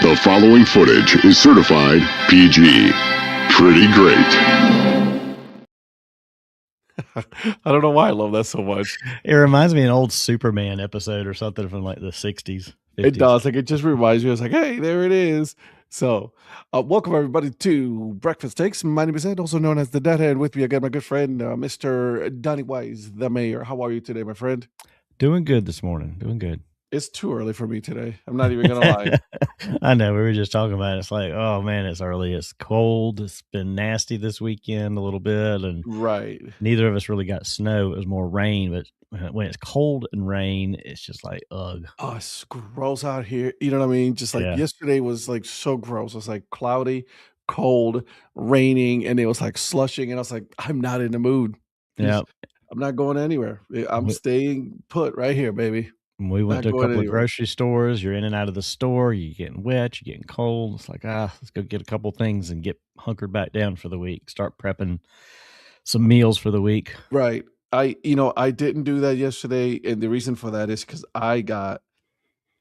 The following footage is certified PG. Pretty great. I don't know why I love that so much. It reminds me of an old Superman episode or something from like the 60s, 50s. It does. Like, it just reminds me. I was like, hey, there it is. So, welcome everybody to Breakfast Takes. My name is Ed, also known as the Deadhead. With me, I got my good friend, Mr. Donnie Wise, the mayor. How are you today, my friend? Doing good this morning. Doing good. It's too early for me today. I'm not even going to lie. I know. We were just talking about it. It's like, oh, man, it's early. It's cold. It's been nasty this weekend a little bit. And Right. neither of us really got snow. It was more rain. But when it's cold and rain, it's just like, ugh. Oh, it's gross out here. You know what I mean? Just like Yeah. yesterday was like so gross. It was like cloudy, cold, raining, and it was like slushing. And I was like, I'm not in the mood. Yeah. I'm not going anywhere. I'm staying put right here, baby. We went Not to a going couple of anywhere. grocery stores. You're in and out of the store. You're getting wet. You're getting cold. It's like, let's go get a couple things and get hunkered back down for the week. Start prepping some meals for the week. Right. I didn't do that yesterday, and the reason for that is because got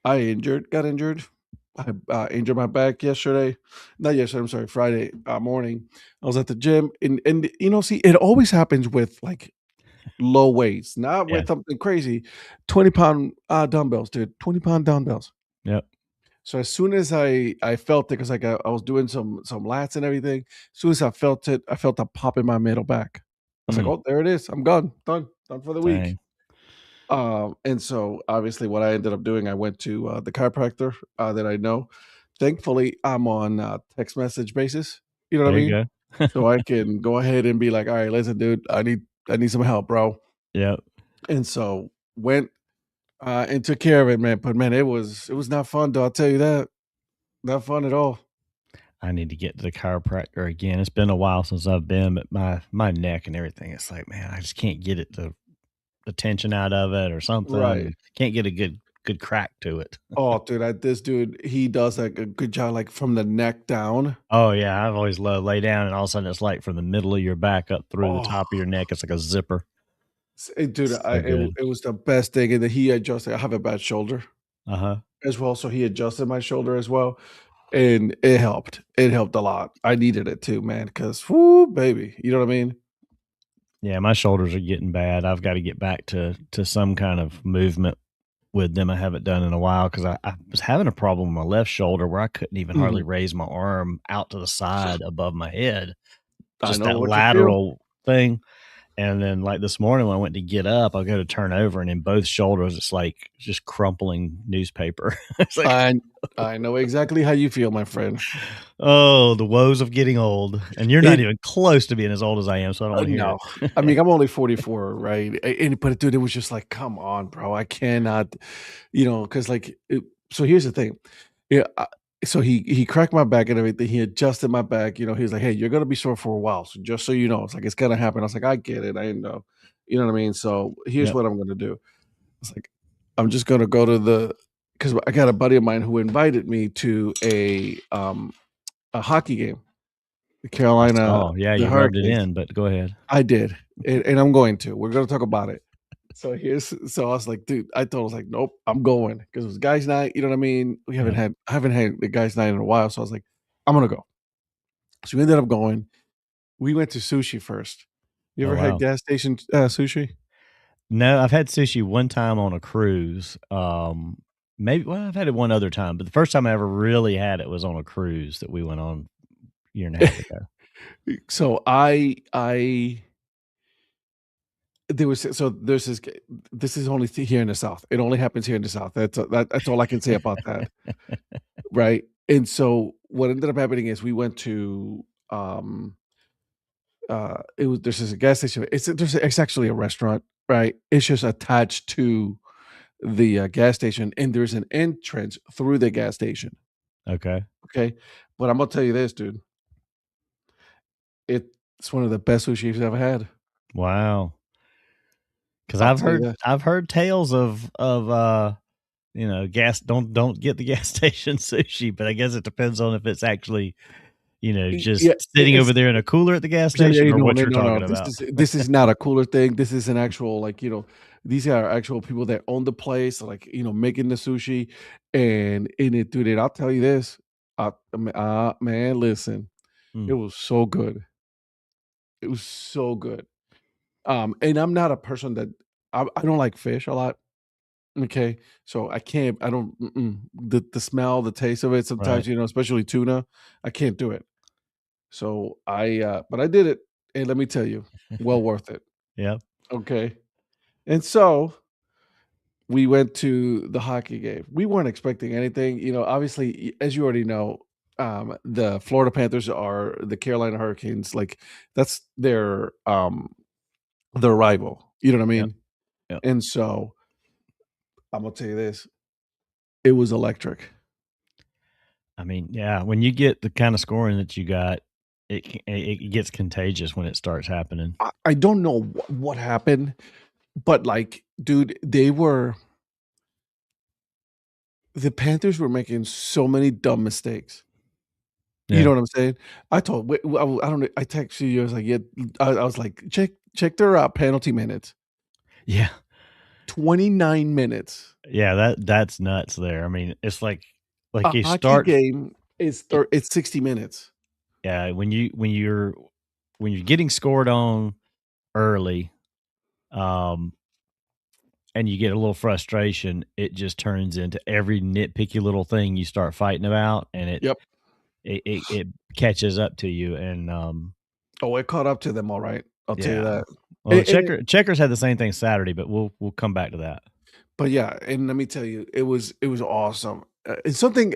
injured. I injured my back yesterday. Not yesterday, I'm sorry, Friday morning. I was at the gym, and see, it always happens with like low weights, not Yeah. with something crazy. 20-pound dumbbells, dude. 20-pound dumbbells. Yep. So as soon as I felt it, because like I was doing some lats and everything, as soon as I felt it, I felt a pop in my middle back. I was like, oh, there it is. I'm done for the week. Dang. And so obviously what I ended up doing, I went to the chiropractor that I know. Thankfully, I'm on text message basis. You know what I There mean? you go. So I can go ahead and be like, all right, listen, dude, I need some help, bro. Yep. And so went and took care of it, man. But man, it was not fun, though. I'll tell you that. Not fun at all. I need to get to the chiropractor again. It's been a while since I've been, but my neck and everything, it's like, man, I just can't get the tension out of it or something. Right. Can't get a good crack to it. Oh, dude, this dude, he does like a good job, like from the neck down. Oh yeah, I've always loved lay down and all of a sudden it's like from the middle of your back up through the top of your neck. It's like a zipper. Dude, So good. it was the best thing. And then he adjusted. I have a bad shoulder Uh-huh. as well, so he adjusted my shoulder as well, and it helped. It helped a lot. I needed it too, man, because whoo, baby, you know what I mean? Yeah, my shoulders are getting bad. I've got to get back to some kind of movement with them. I haven't done in a while because I was having a problem with my left shoulder where I couldn't even hardly raise my arm out to the side above my head. I Just know that what you feel. lateral thing. And then like this morning when I went to get up, I go to turn over and in both shoulders, it's like just crumpling newspaper. It's like, I know exactly how you feel, my friend. oh, the woes of getting old. And you're not even close to being as old as I am, so I don't want to hear No, it. I mean, I'm only 44, right? But dude, it was just like, come on, bro. I cannot, because like, so here's the thing. Yeah. So he cracked my back and everything. He adjusted my back. He was like, hey, you're gonna be sore for a while. So just so you know, it's like it's gonna happen. I was like, I get it. I know. You know what I mean? So here's Yep. what I'm gonna do. It's like, I'm just gonna go to because I got a buddy of mine who invited me to a hockey game. The Carolina, Oh, yeah, the you rubbed it Hurricanes. in, but go ahead. I did, and I'm going to. We're gonna talk about it. So I was like, dude, I was like, nope, I'm going because it was guys' night. You know what I mean? I haven't had the guys' night in a while, so I was like, I'm gonna go. So we ended up going. We went to sushi first. You Oh, ever had wow. gas station sushi? No, I've had sushi one time on a cruise. I've had it one other time, but the first time I ever really had it was on a cruise that we went on a year and a half ago. So there's this. This is only here in the South. It only happens here in the South. That's all I can say about that. Right. And so what ended up happening is we went to there's this gas station. It's actually a restaurant, right? It's just attached to the gas station, and there's an entrance through the gas station. Okay. Okay. But I'm gonna tell you this, dude. It's one of the best sushi I've ever had. Wow. Because I'll tell you that. I've heard tales of gas don't get the gas station sushi, but I guess it depends on if it's actually, just Yeah, sitting it's over there in a cooler at the gas yeah, station or no, what no, you're no, no. talking about. This is not a cooler thing. This is an actual these are actual people that own the place, like making the sushi, and in it, dude. And I'll tell you this. Man, listen, it Mm. was so good. It was so good. And I'm not a person that I don't like fish a lot. Okay, so I can't. I don't. The smell, the taste of it. Right. Sometimes especially tuna, I can't do it. So but I did it, and let me tell you, well worth it. Yep. Okay, and so we went to the hockey game. We weren't expecting anything. Obviously, as you already know, the Florida Panthers are the Carolina Hurricanes. Like that's their rival. You know what I Yep. mean? Yep. And so I'm gonna tell you this: it was electric. I mean, yeah, when you get the kind of scoring that you got, it gets contagious when it starts happening. I don't know what happened, but like, dude, the Panthers were making so many dumb mistakes. You Yeah. know what I'm saying? I told I don't know, I texted you, I was like, "Yeah," I was like, "Check their, penalty minutes." Yeah. 29 minutes. Yeah, that's nuts there. I mean, it's like A you hockey start game is it, it's 60 minutes. yeah, when you're getting scored on early, um, and you get a little frustration, it just turns into every nitpicky little thing you start fighting about, and it Yep. it it, it catches up to you. And Oh, it caught up to them, alright. I'll tell you yeah. that. Well, And Checkers had the same thing Saturday, but we'll come back to that. but yeah, and let me tell you, it was awesome. It's something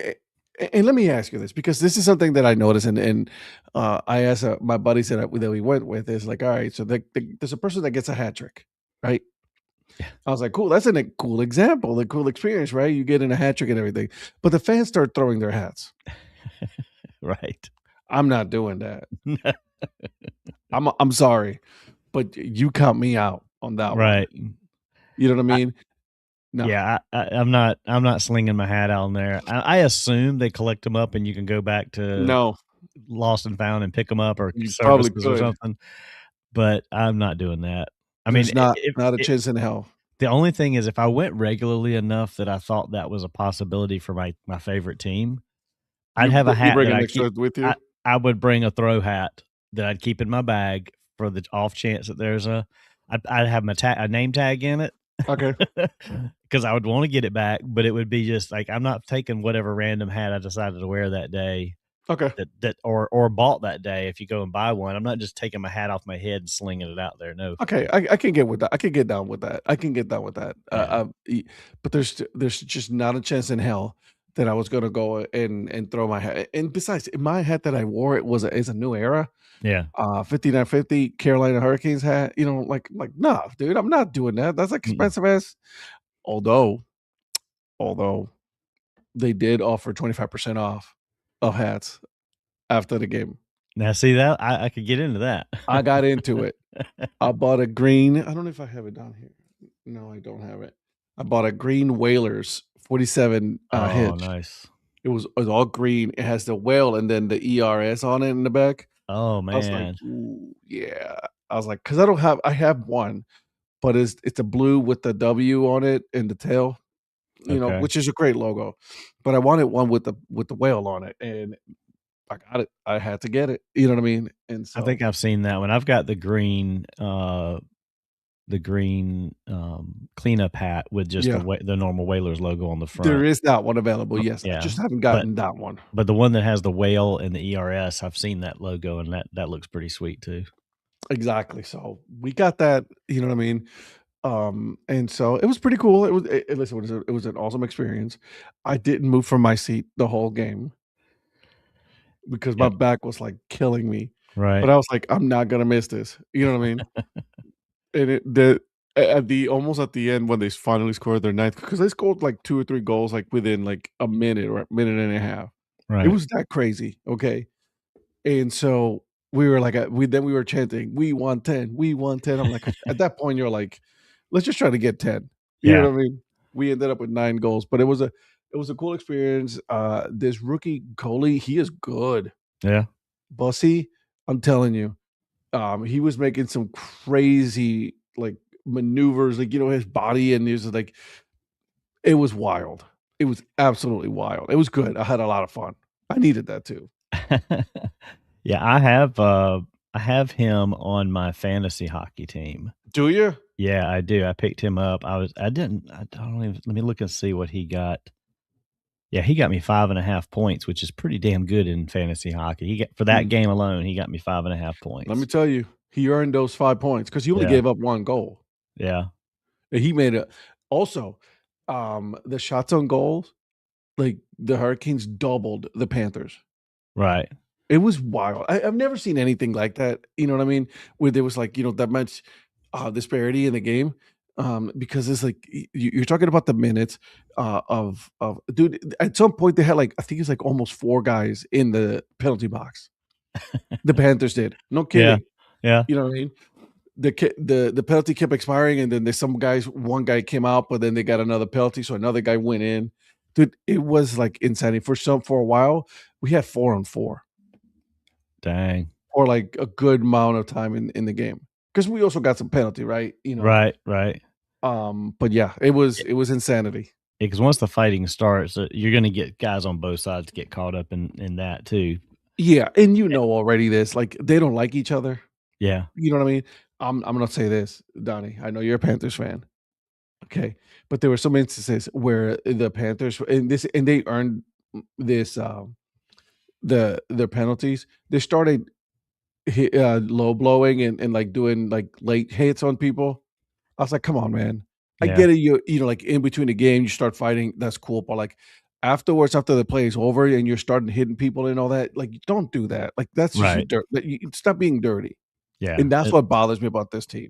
and let me ask you this, because this is something that I noticed, and I asked, my buddies that we went with is like, "Alright, so there's a person that gets a hat trick, right?" I was like, "Cool, that's a cool example, a cool experience, right? You get in a hat trick and everything." But the fans start throwing their hats. Right. I'm not doing that. I'm sorry, but you count me out on that one. Right. You know what I I mean? No. Yeah, I'm not slinging my hat out in there. I assume they collect them up and you can go back to No, Lost and Found and pick them up, or you probably services or could. something, but I'm not doing that. I mean, There's not if not a it chance in hell. the only thing is if I went regularly enough that I thought that was a possibility for my favorite team, I'd have a You hat bring that an I keep extra with you? I would bring a throw hat that I'd keep in my bag for the off chance that I'd have a name tag in it. Okay, Because I would wanna get it back, but it would be just like, I'm not taking whatever random hat I decided to wear that day okay, or bought that day. If you go and buy one, I'm not just taking my hat off my head and slinging it out there, no. okay. I can get with that. I can get down with that. I can get down with that. Yeah. But there's just not a chance in hell that I was gonna go and throw my hat. And besides, my hat that I wore, is a new era. Yeah. 5950 Carolina Hurricanes hat. Like nah, dude, I'm not doing that. That's Mm-mm. expensive as. Although, although they did offer 25% off of hats after the game. Now see that? I could get into that. I got into it. I bought a green. I don't know if I have it down here. No, I don't have it. I bought a green Whalers 47 Oh, hitch. nice. It was all green. It has the whale and then the ERS on it in the back. Oh, I was like, man. "Ooh, yeah." I was like, because I have one, but it's a blue with the W on it in the tail, Okay. which is a great logo. But I wanted one with the whale on it, and I got it. I had to get it. You know what I mean? And I so think I've seen that one. I've got the green, cleanup hat with just yeah, the normal Whalers logo on the there front. is that one available. Yes, I Yeah, just haven't but gotten that one. but the one that has the whale and the ERS, I've seen that logo, and that looks pretty sweet too. Exactly. So we got that. You know what I mean? And so it was pretty cool. Listen, it was an awesome experience. I didn't move from my seat the whole game because my Yep. back was like killing me. But Right. I was like, I'm not gonna miss this. You know what I mean? And at the almost at the end when they finally scored their ninth, because they scored like 2 or 3 goals like within like a minute or a minute and a half. It Right. was that crazy, okay? And so we were like, we were chanting, "We won 10, we won 10." I'm like, at that point, you're like, "Let's just try to get 10." You know Yeah. what I mean? We ended up with 9 goals, but it was a cool experience. This rookie goalie, he is good. Yeah. Bussy, I'm telling you, he was making some crazy, like, maneuvers, like, his body, and he was like, it was wild. It was absolutely wild. It was good. I had a lot of fun. I needed that too. Yeah, I have him on my fantasy hockey team. Do you? Yeah, I do. I picked him up. I don't even, let me look and see what he got. Yeah, he got me 5.5 points, which is pretty damn good in fantasy hockey. He got for that game alone, he got me 5.5 Let me points. tell you, he earned those 5 points because he only Yeah. gave up 1 goal. Yeah. And he made also, the shots on goals, like, the Hurricanes doubled the Panthers. Right. It was wild. I've never seen anything like that, you know what I mean? Where there was, like, that much, disparity in the game, because it's like you're talking about the minutes, of dude, at some point, they had, like, I think it's, like, almost 4 guys in the penalty box. The Panthers did. No Yeah. kidding. Yeah. You know what I mean? The penalty kept expiring, and then there's one guy came out, but then they got another penalty, so another guy went in. Dude, it was, like, insanity. For a while, we had 4 on 4 Dang. for, like, a good amount of time in the game because we also got some penalty, right? Right, right. But yeah, it was insanity. Because once the fighting starts, you're going to get guys on both sides get caught up in that too. Yeah, and already this, like, they don't like each other. Yeah. You know what I mean? I'm gonna say this, Donnie. I know you're a Panthers fan. Okay. But there were some instances where the Panthers and they earned this their penalties. They started low blowing and like doing like late hits on people. I was like, come on, man. I Yeah. get it. Like in between the game, you start fighting. That's cool. But like afterwards, after the play is over and you're starting hitting people and all that, like don't do that. Like that's just Right. dirt. Stop being dirty. Yeah. And that's what bothers me about this team.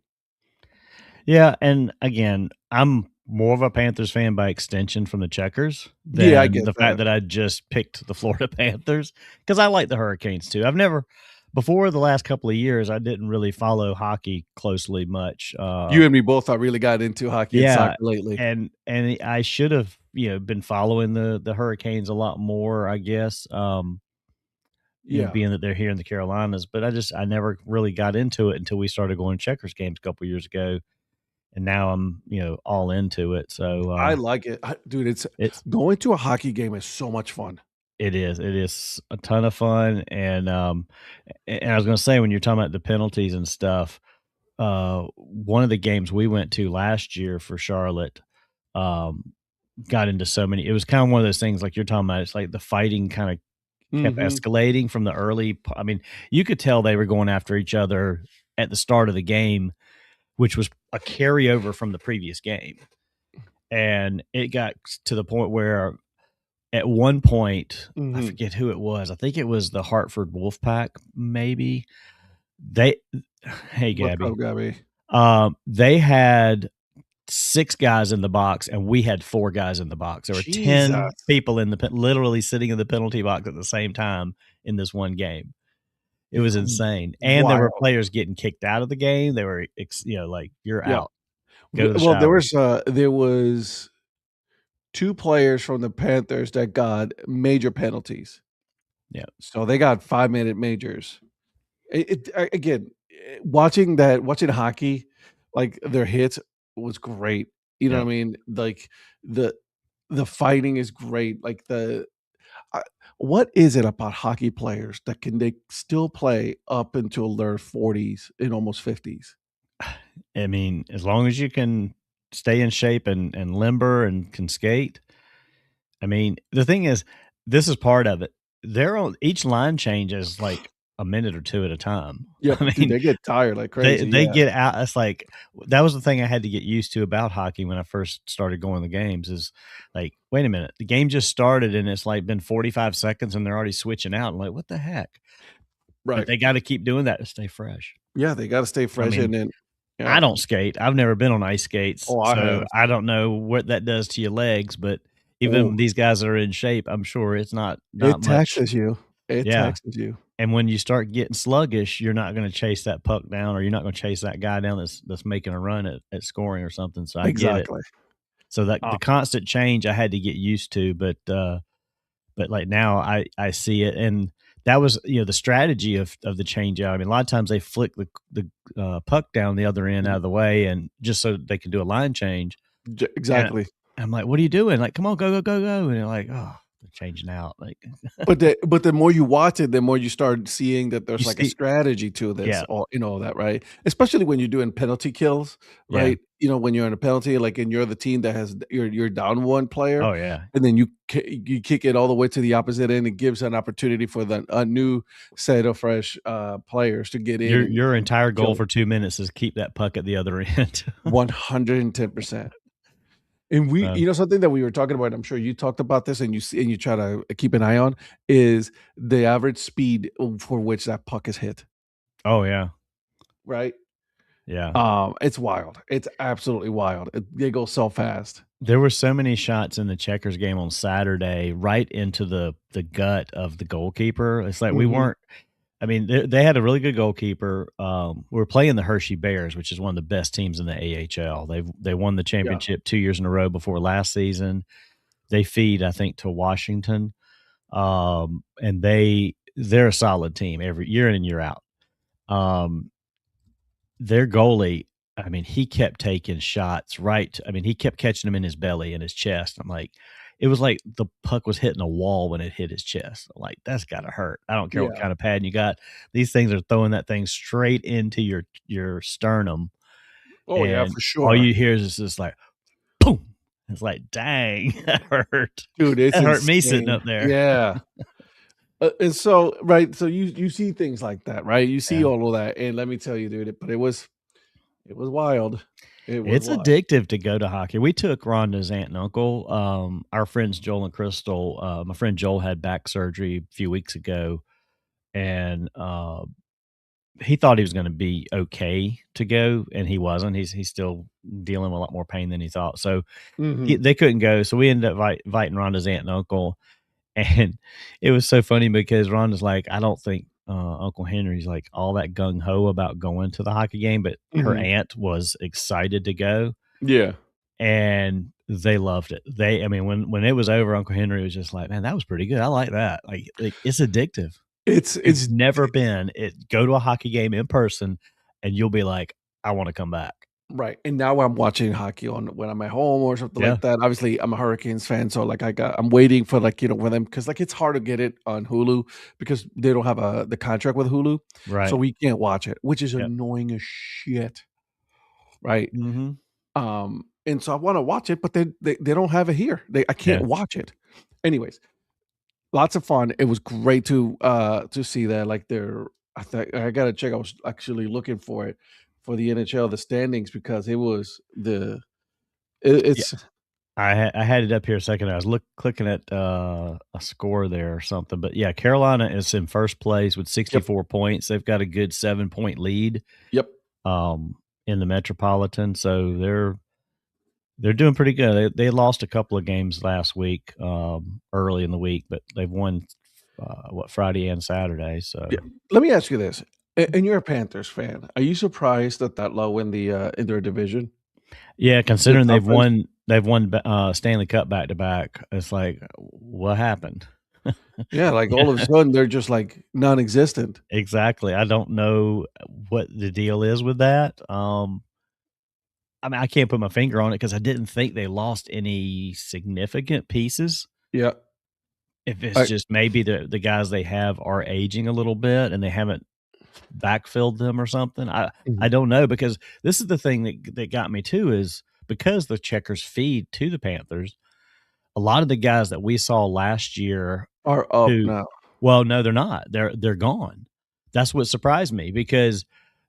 Yeah, and again, I'm more of a Panthers fan by extension from the Checkers Yeah, I than get the that. fact that I just picked the Florida Panthers because I like the Hurricanes too. Before the last couple of years, I didn't really follow hockey closely much. You and me both. I really got into hockey and soccer lately. and I should have been following the Hurricanes a lot more, I guess. Being that they're here in the Carolinas, but I never really got into it until we started going to Checkers games a couple of years ago. And now I'm, all into it. So I like it. Dude, it's going to a hockey game is so much fun. It is a ton of fun. And I was going to say, when you're talking about the penalties and stuff, one of the games we went to last year for Charlotte, got into so many, it was kind of one of those things like you're talking about. It's like the fighting kind of kept escalating from the early. I mean, you could tell they were going after each other at the start of the game, which was a carryover from the previous game. And it got to the point where at one point, I forget who it was. I think it was the Hartford Wolfpack, maybe. Hey, Gabby. What's up, Gabby? They had 6 guys in the box, and we had 4 guys in the box. There were 10 people literally sitting in the penalty box at the same time in this one game. It was insane. And there were players getting kicked out of the game. They were, like, you're out. Go to the shower. There was 2 players from the Panthers that got major penalties. Yeah. So they got 5-minute majors. Again, watching hockey, like their hits was great. You know what I mean? Like the fighting is great. Like what is it about hockey players that they still play up until their 40s and almost 50s? I mean, as long as you can stay in shape and limber and can skate. I mean, the thing is, this is part of it. Each line change is like a minute or 2 at a time. Yeah, I mean, they get tired like crazy. They get out. It's like, that was the thing I had to get used to about hockey when I first started going to games is like, wait a minute, the game just started and it's like been 45 seconds and they're already switching out. I'm like, what the heck? Right. But they got to keep doing that to stay fresh. Yeah, they got to stay fresh. I mean, and then I don't skate. I've never been on ice skates. Oh, so I don't know what that does to your legs, but even these guys that are in shape, I'm sure it's not it taxes you. It taxes you. And when you start getting sluggish, you're not going to chase that puck down, or you're not going to chase that guy down that's making a run at scoring or something. So I get it. So that the constant change I had to get used to, but like now I see it, and that was the strategy of the change out. I mean, a lot of times they flick the puck down the other end out of the way, and just so they can do a line change. Exactly. And I'm like, what are you doing? Like, come on, go. And they're like, oh. they're changing out. Like, but the more you watch it, the more you start seeing that there's you like a see, strategy to this, yeah, or that, right? Especially when you're doing penalty kills, yeah, right? When you're in a penalty, like, and you're the team that has you're down one player, oh yeah. and then you kick it all the way to the opposite end. It gives an opportunity for a new set of fresh players to get in Your and entire goal kill for 2 minutes is keep that puck at the other end. 110%. And we, Um, something that we were talking about, I'm sure you talked about this, and you see, and you try to keep an eye on, is the average speed for which that puck is hit, oh yeah, right? yeah. It's wild. It's absolutely wild. They go so fast. There were so many shots in the Checkers game on Saturday, right into the gut of the goalkeeper. It's like we Mhm. weren't. I mean, they had a really good goalkeeper. We were playing the Hershey Bears, which is one of the best teams in the AHL. They won the Yeah. championship 2 years in a row before last season. They feed, I think, to Washington, and they're a solid team every year in and year out. Their goalie, I mean, he kept taking shots right. I mean, he kept catching them in his belly and his chest. I'm like, it was like the puck was hitting a wall when it hit his chest. I'm like, that's got to hurt. I don't care what Yeah. kind of pad you got. These things are throwing that thing straight into your sternum. Oh, yeah, And for all sure. you hear is just like, boom. It's like, dang, that hurt. Dude, it's That hurt me sitting insane. up there. Yeah. And so, right, so you see things like that, right? You see Yeah. all of that, and let me tell you, dude, but it was wild. It was It's wild. addictive to go to hockey. We took Rhonda's aunt and uncle, our friends Joel and Crystal. My friend Joel had back surgery a few weeks ago, and he thought he was going to be okay to go, and he wasn't. He's still dealing with a lot more pain than he thought. So Mhm. they couldn't go. So we ended up inviting Rhonda's aunt and uncle, and it was so funny because Rhonda's like, I don't think Uncle Henry's like all that gung ho about going to the hockey game, but her Mhm. aunt was excited to go. Yeah. And they loved it. I mean, when it was over, Uncle Henry was just like, "Man, that was pretty good. I like that." Like it's addictive. It's If you've never been, go to a hockey game in person, and you'll be like, "I want to come back." right, and now I'm watching hockey on when I'm at home or something Yeah, like that. Obviously, I'm a Hurricanes fan, so, like, I'm waiting for, like, for them, because, like, it's hard to get it on Hulu because they don't have the contract with Hulu, so right. we can't watch it, which is Yep. annoying as shit, right? Mm-hmm. And so I wanna watch it, but they don't have it here. I Yeah, can't watch it. Anyways, lots of fun. It was great to see that, like, I gotta check. I was actually looking for it for the NHL, the standings, because it was yeah. it's I had it up here a second. I was clicking at a score there or something, but yeah, Carolina is in first place with yep, 64 points. They've got a good 7 point lead yep. um, in the Metropolitan, so they're doing pretty good. They lost a couple of games last week, early in the week, but they've won Friday and Saturday. So Yeah. Let me ask you this, and you're a Panthers fan. Are you surprised that low in their division? yeah, The considering conference? they've won Stanley Cup back to back. It's like what happened? Yeah, like, Yeah, all of a sudden, they're just, like, non-existent. exactly. I don't know what the deal is with that. I mean, I can't put my finger on it because I didn't think they lost any significant pieces. Yeah. If it's I just maybe the guys they have are aging a little bit and they haven't backfilled them or something. I Mhm. don't know because this is the thing that got me too is because the Checkers feed to the Panthers, a lot of the guys that we saw last year Are up who now. well, no, they're not. They're gone. That's what surprised me because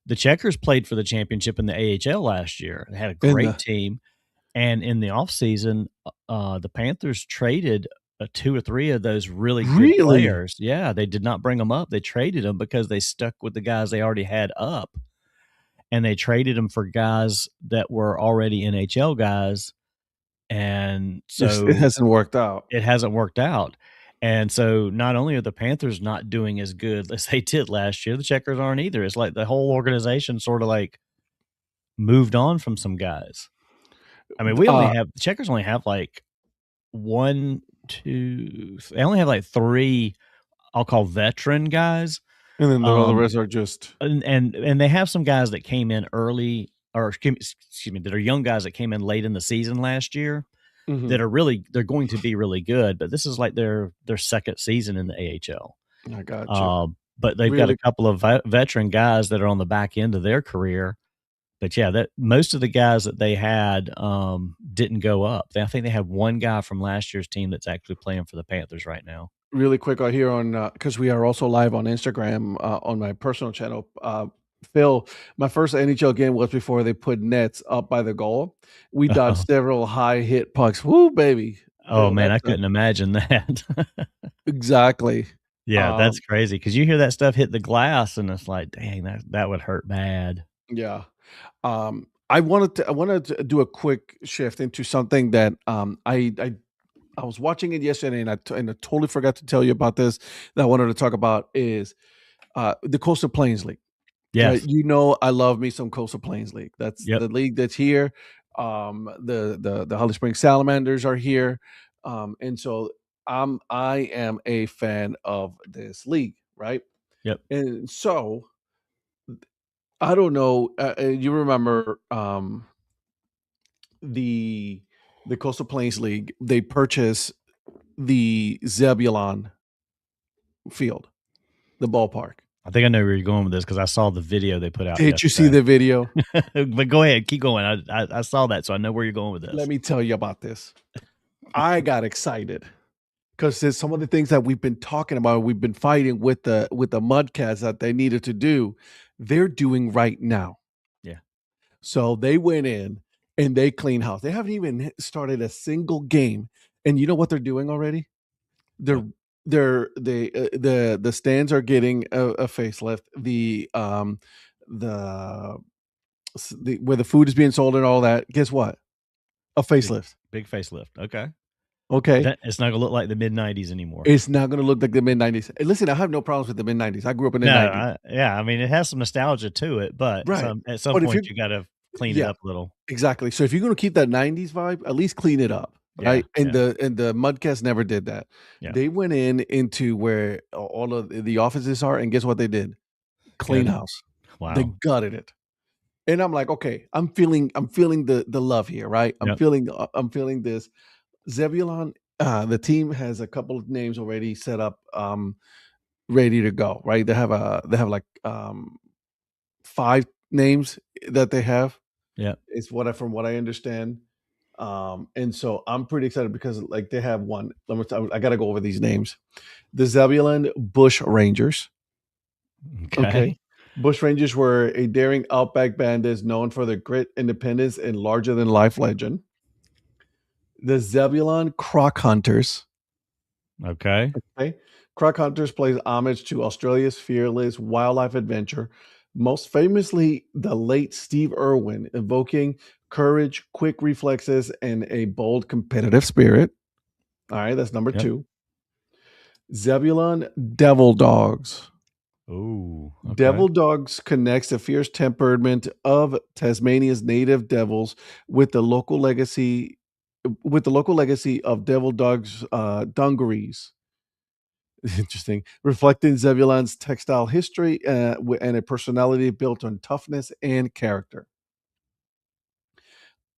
the Checkers played for the championship in the AHL last year. They had a In great the team. And in the offseason, the Panthers traded 2 or 3 of those really good Really? players. Yeah, they did not bring them up. They traded them because they stuck with the guys they already had up, and they traded them for guys that were already NHL guys, and It so hasn't worked out. it hasn't worked out. And so not only are the Panthers not doing as good as they did last year, the Checkers aren't either. It's like the whole organization sort of like moved on from some guys. I mean, Uh, the Checkers only have like 1, 2 they only have like 3, I'll call veteran guys, and then the all the um, rest are just and they have some guys that came in early or excuse me, that are young guys that came in late in the season last year, Mhm. that are they're going to be really good, but this is like their second season in the AHL. I got you. But they've got a Really couple of veteran guys that are on the back end of their career. But yeah, that most of the guys that they had didn't go up. I think they have one guy from last year's team that's actually playing for the Panthers right now. really quick out here on because we are also live on Instagram on my personal channel. Phil, my first NHL game was before they put nets up by the goal. We dodged several high hit pucks. Woo, baby! Oh Phil, man, I that's couldn't imagine that. exactly. Yeah, that's crazy because you hear that stuff hit the glass, and it's like, dang, that would hurt bad. Yeah. I wanted to do a quick shift into something that I was watching it yesterday, and I totally forgot to tell you about this. That I wanted to talk about is the Coastal Plains League. Yes. You know, I love me some Coastal Plains League. That's Yep. the league that's here. The Holly Springs Salamanders are here, and so I am a fan of this league, right? Yep. And so I don't know. You remember the Coastal Plains League? They purchased the Zebulon field, the ballpark. I think I know where you're going with this because I saw the video they put out. Did you see the video? But go ahead, keep going. I saw that, so I know where you're going with this. Let me tell you about this. I got excited because there's some of the things that we've been talking about. We've been fighting with the Mudcats that they needed to do. They're doing right now. Yeah. So they went in and they clean house. They haven't even started a single game, and you know what they're doing already? The stands are getting a facelift. The where the food is being sold and all that. Guess what? A facelift. Big facelift. Okay. Okay. It's not gonna look like the mid-90s anymore. It's not going to look like the mid-90s. Listen, I have no problems with the mid-90s. I grew up in the 90s. Yeah, I mean, it has some nostalgia to it, but Right. at some But if point you got to clean it up a little. Exactly. So if you're going to keep that 90s vibe, at least clean it up. Right. And the Mudcats never did that. Yeah. They went into where all of the offices are, and guess what they did? Clean house. Wow. They gutted it. And I'm like, okay, I'm feeling the love here, right? I'm feeling this. Zebulon, the team has a couple of names already set up, ready to go, right? They have like 5 names that they have. Yeah. It's from what I understand. And so I'm pretty excited because like they have one. I got to go over these names. The Zebulon Bush Rangers. Okay. Bush Rangers were a daring outback bandits known for their grit, independence, and larger than life legend. The Zebulon Croc Hunters. Okay. Croc Hunters plays homage to Australia's fearless wildlife adventure, most famously the late Steve Irwin, evoking courage, quick reflexes, and a bold competitive spirit. All right, that's number 2. Zebulon Devil Dogs. Ooh, okay. Devil Dogs connects the fierce temperament of Tasmania's native devils with the local legacy of Devil Dogs dungarees. Interesting. Reflecting Zebulon's textile history and a personality built on toughness and character.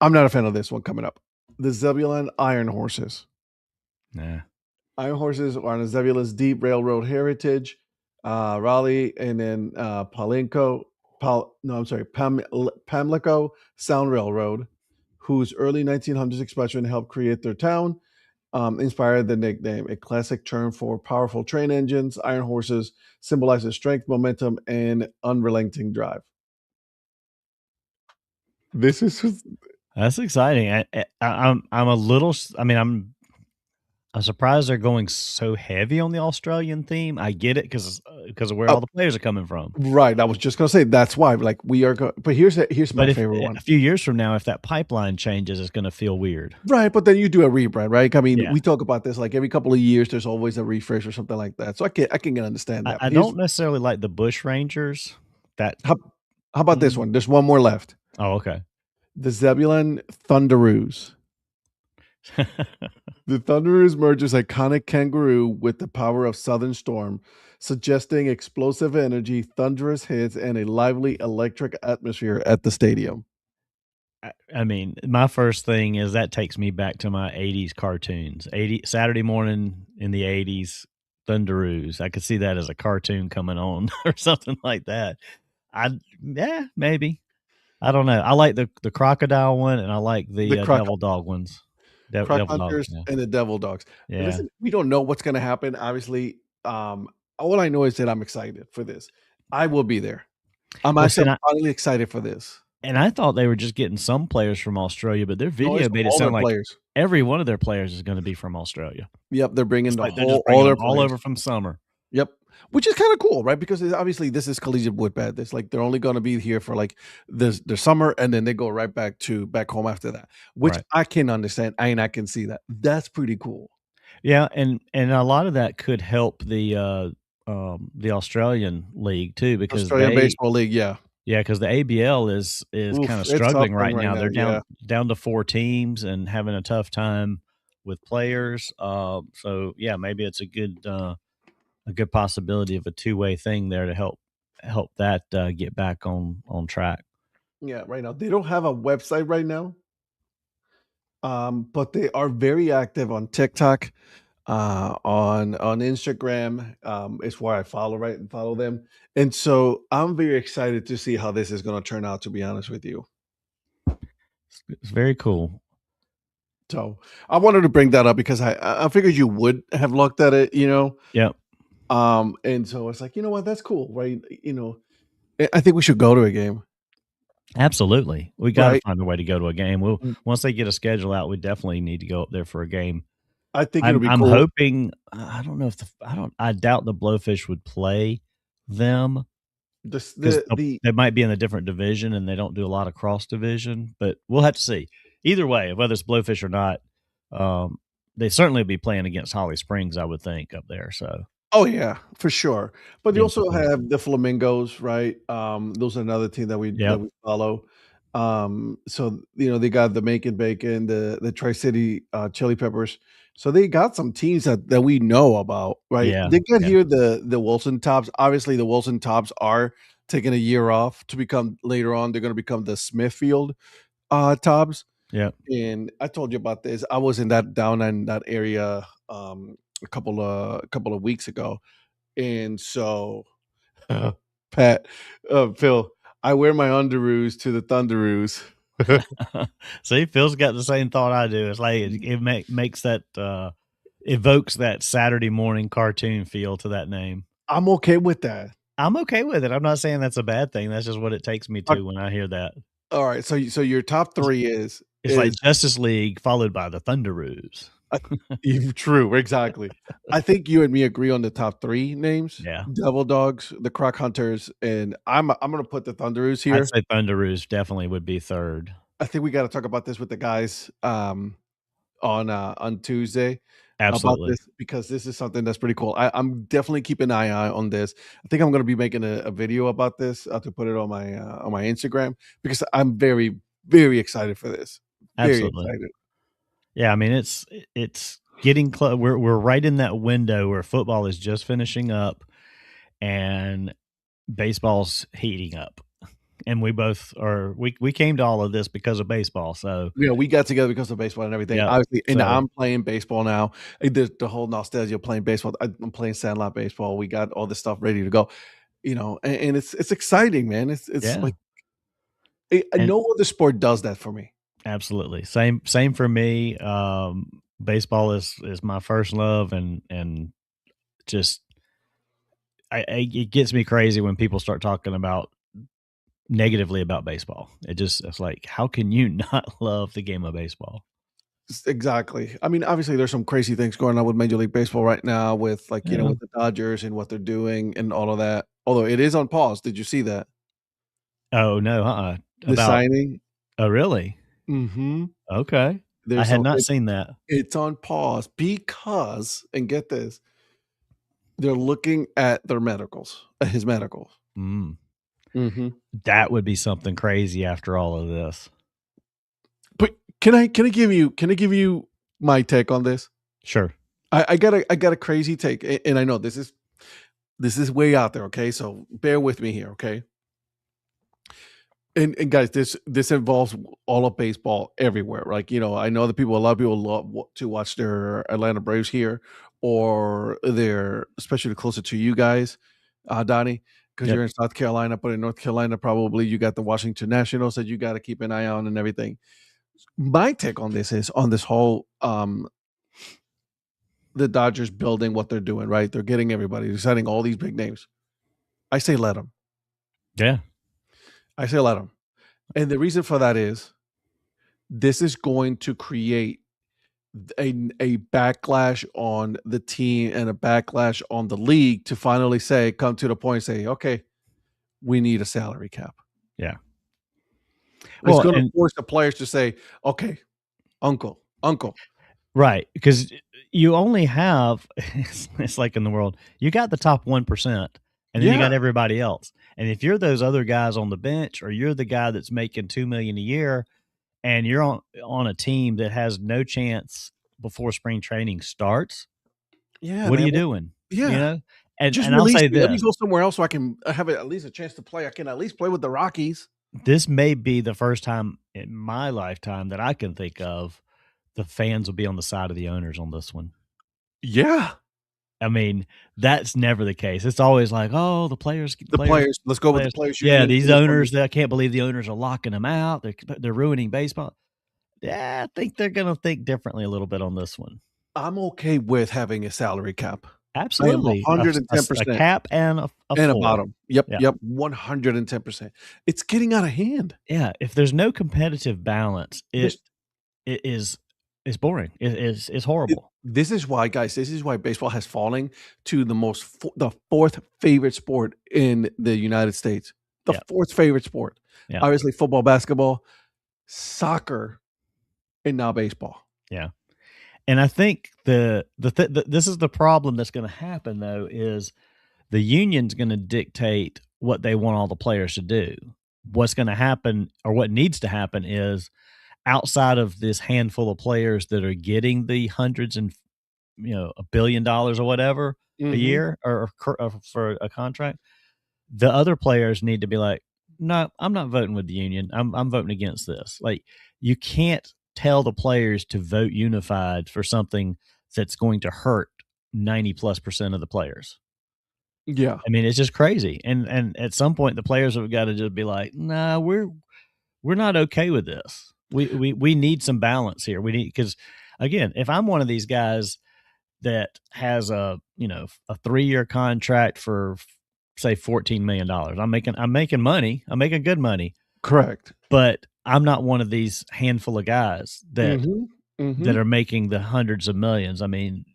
I'm not a fan of this one coming up. The Zebulon Iron Horses. Nah. Iron Horses are on Zebulon's deep railroad heritage. Raleigh and then Pamlico Sound Railroad, whose early 1900s expansion helped create their town, inspired the nickname. A classic term for powerful train engines, iron horses symbolizes strength, momentum, and unrelenting drive. That's exciting. I'm a little. I mean, I'm surprised they're going so heavy on the Australian theme. I get it because of where all the players are coming from. Right. I was just going to say that's why. Like we are. But here's my favorite one. A few years from now, if that pipeline changes, it's going to feel weird. Right. But then you do a rebrand, right? I mean, we talk about this like every couple of years. There's always a refresh or something like that. So I can understand that. I don't necessarily like the Bush Rangers. How about this one? There's one more left. Oh, okay. The Zebulon Thunderoos. The Thunderoos merges iconic kangaroo with the power of Southern Storm, suggesting explosive energy, thunderous hits, and a lively electric atmosphere at the stadium. I mean, my first thing is that takes me back to my 80s cartoons. Saturday morning in the 80s, Thunderoos. I could see that as a cartoon coming on or something like that. Yeah, maybe. I don't know. I like the crocodile one, and I like The the croc devil dog ones. croc Devil dogs, hunters yeah. and the devil dogs. And Yeah. listen, we don't know what's gonna happen, obviously. All I know is that I'm excited for this. I will be there. I'm Well, see, actually finally excited for this. and I thought they were just getting some players from Australia, but their No, it's video from made it all their sound like players. every one of their players is gonna be from Australia. Yep, they're bringing It's the like they're whole just all bringing them their all players. over from summer. Yep, which is kinda cool, right? Because obviously this is collegiate woodbat. It's like they're only gonna be here for like this their summer, and then they go right back home after that, which Right. I can understand, and I can see that. That's pretty cool. Yeah, and a lot of that could help the Australian league too because Australian Baseball League, yeah. because the ABL is Oof, kinda it's struggling suffering right right now. now, They're yeah. down to 4 teams and having a tough time with players. So yeah, maybe it's a good possibility of a two-way thing there to help that get back on track. Yeah, right now. They don't have a website right now, but they are very active on TikTok, on Instagram. Is where I follow right and follow them. And so I'm very excited to see how this is gonna turn out, to be honest with you. It's very cool. So I wanted to bring that up because I figured you would have looked at it, you know. Yep, And so it's like, you know what, that's cool, right? You know, I think we should go to a game, absolutely. We gotta right? find a way to go to a game. We'll Mm, once they get a schedule out, we definitely need to go up there for a game. I think it'll be I'm cool. hoping I don't know if I doubt the Blowfish would play them This 'cause the they might be in a different division and they don't do a lot of cross division, but we'll have to see. Either way, whether it's Blowfish or not, um, they certainly be playing against Holly Springs, I would think, up there, so Oh yeah, for sure. But you getting some also points. have the Flamingos, right? Those are another team that Yep. we follow. So you know they got the Macon Bacon, the Tri City Chili Peppers. So they got some teams that we know about, right? Yeah, They got yeah, here the Wilson Tops. Obviously, the Wilson Tops are taking a year off to become later on. They're going to become the Smithfield Tops. yep. And I told you about this. I was in that down in that area a couple of weeks ago, and so Pat, Phil, I wear my underoos to the Thunderoos. See, Phil's got the same thought I do. It's like it makes that, evokes that Saturday morning cartoon feel to that name. I'm okay with that. I'm okay with it. I'm not saying that's a bad thing. That's just what it takes me Uh, to when I hear that. all right, so your top It's three it's like is Justice League followed by the Thunderoos. uh, true, exactly. I think you and me agree on the top three names: Yeah. Devil Dogs, the Croc Hunters, and I'm gonna put the Thunderoos I'd here. say Thunderoos definitely would be 3rd. I think we got to talk about this with the guys on Tuesday about Absolutely. this because this is something that's pretty cool. I'm definitely keeping an eye on this. I think I'm going to be making a video about this to put it on my Instagram because I'm very excited for this. Very Absolutely. excited. Yeah, I mean, it's getting close. We're right in that window where football is just finishing up and baseball's heating up. And we both are we came to all of this because of baseball. So, You know, we got together because of baseball and everything. yeah. Obviously, and So, I'm playing baseball now. The whole nostalgia of playing baseball. I'm playing Sandlot baseball. We got all this stuff ready to go. You know, and it's exciting, man. It's yeah. like And no other sport does that for me. absolutely. Same for me. Baseball is my first love and just it gets me crazy when people start talking about negatively about baseball. It's like, how can you not love the game of baseball? Exactly. I mean, obviously, there's some crazy things going on with Major League Baseball right now, with like you know, Yeah. with the Dodgers and what they're doing and all of that. Although it is on pause. Did you see that Oh no, the about signing? oh really? Mm-hmm. Okay. I There's had some. not seen that. It's on pause because, and get this, they're looking at their medicals, at his medicals. Mm. Mm-hmm. That would be something crazy after all of this. But can I give you my take on this? Sure. I got a crazy take, and I know this is way out there. Okay, so bear with me here. Okay, And guys, this involves all of baseball everywhere. Like, you know, I know that a lot of people love to watch their Atlanta Braves here, or they're especially closer to you guys, Donnie, because Yep. you're in South Carolina, but in North Carolina, probably you got the Washington Nationals that you got to keep an eye on and everything. My take on this is on this whole the Dodgers building what they're doing, right? They're getting everybody, they're signing all these big names. I say let them. Yeah. I say let them. And the reason for that is this is going to create a backlash on the team and a backlash on the league to finally come to the point and say, okay, we need a salary cap. Yeah. It's going to force the players to say, okay, uncle. Right. Because you only have, it's like in the world, you got the top 1%, and then you got everybody else. And if you're those other guys on the bench, or you're the guy that's making $2 million a year, and you're on a team that has no chance before spring training starts, what are you doing? Yeah. You know? And just I'll say this. Let me go somewhere else so I can have at least a chance to play. I can at least play with the Rockies. This may be the first time in my lifetime that I can think of the fans will be on the side of the owners on this one. Yeah. I mean, that's never the case. It's always like, oh, the players. Let's go with the players. Yeah, these owners, I can't believe the owners are locking them out. They're ruining baseball. Yeah, I think they're going to think differently a little bit on this one. I'm okay with having a salary cap. Absolutely. 110%. A cap and a bottom. Yep. 110%. It's getting out of hand. Yeah. If there's no competitive balance, it is boring. It's horrible. This is why, guys, baseball has fallen to the fourth favorite sport in the United States. The fourth favorite sport. Yeah. Obviously, football, basketball, soccer, and now baseball. Yeah. And I think this is the problem that's going to happen, though, is the union's going to dictate what they want all the players to do. What's going to happen, or what needs to happen, is outside of this handful of players that are getting the hundreds and $1 billion or whatever a year or for a contract, the other players need to be like, no, I'm not voting with the union. I'm voting against this. Like, you can't tell the players to vote unified for something that's going to hurt 90+% of the players. Yeah. I mean, it's just crazy. And at some point the players have got to just be like, nah, we're not okay with this. We need some balance here. Because again, if I'm one of these guys that has a 3-year contract for say $14 million, I'm making money. I'm making good money. Correct. But I'm not one of these handful of guys that that are making the hundreds of millions. I mean,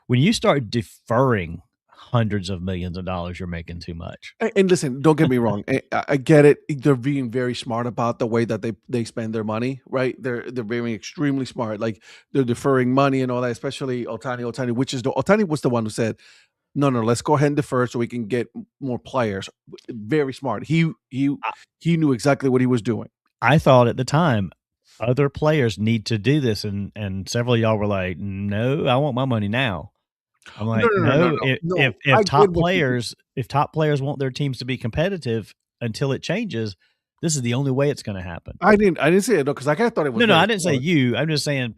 when you start deferring hundreds of millions of dollars, you're making too much. And listen, don't get me wrong. I get it. They're being very smart about the way that they spend their money, right? They're being extremely smart. Like, they're deferring money and all that, especially Ohtani, Ohtani was the one who said, no, let's go ahead and defer so we can get more players. Very smart. He knew exactly what he was doing. I thought at the time other players need to do this, and several of y'all were like, no, I want my money now. I'm like, no. If top players want their teams to be competitive until it changes, this is the only way it's going to happen. I didn't say it, though, because I thought it was. No, I didn't say you. I'm just saying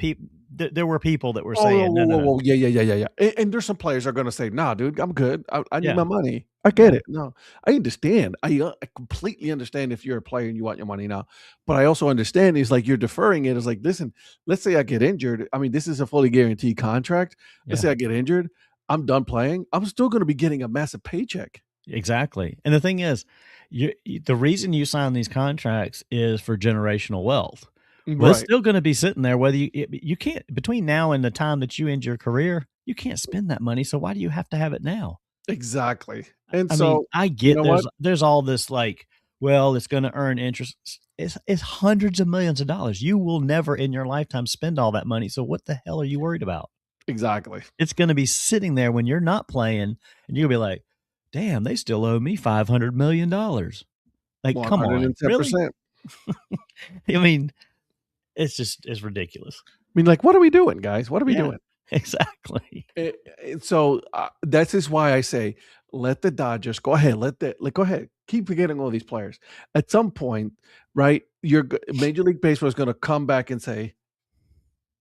there were people that were saying, no. Yeah. And there's some players that are going to say, nah, dude, I'm good. I need my money. I get it. No, I understand. I completely understand if you're a player and you want your money now. But I also understand it's like you're deferring it. It's like, listen, let's say I get injured. I mean, this is a fully guaranteed contract. Let's say I get injured. I'm done playing. I'm still going to be getting a massive paycheck. Exactly. And the thing is, the reason you sign these contracts is for generational wealth. Well, it's still going to be sitting there whether you can't, between now and the time that you end your career, you can't spend that money. So why do you have to have it now? Exactly. And I get there's all this like, well, it's going to earn interest. It's hundreds of millions of dollars. You will never in your lifetime spend all that money. So what the hell are you worried about? Exactly. It's going to be sitting there when you're not playing, and you'll be like, damn, they still owe me $500 million. Like, come on. Really? I mean, it's ridiculous. I mean, like, what are we doing, guys? What are we doing? Exactly. So that's just why I say, let the Dodgers go ahead. Go ahead. Keep forgetting all these players. At some point, right? Major League Baseball is going to come back and say,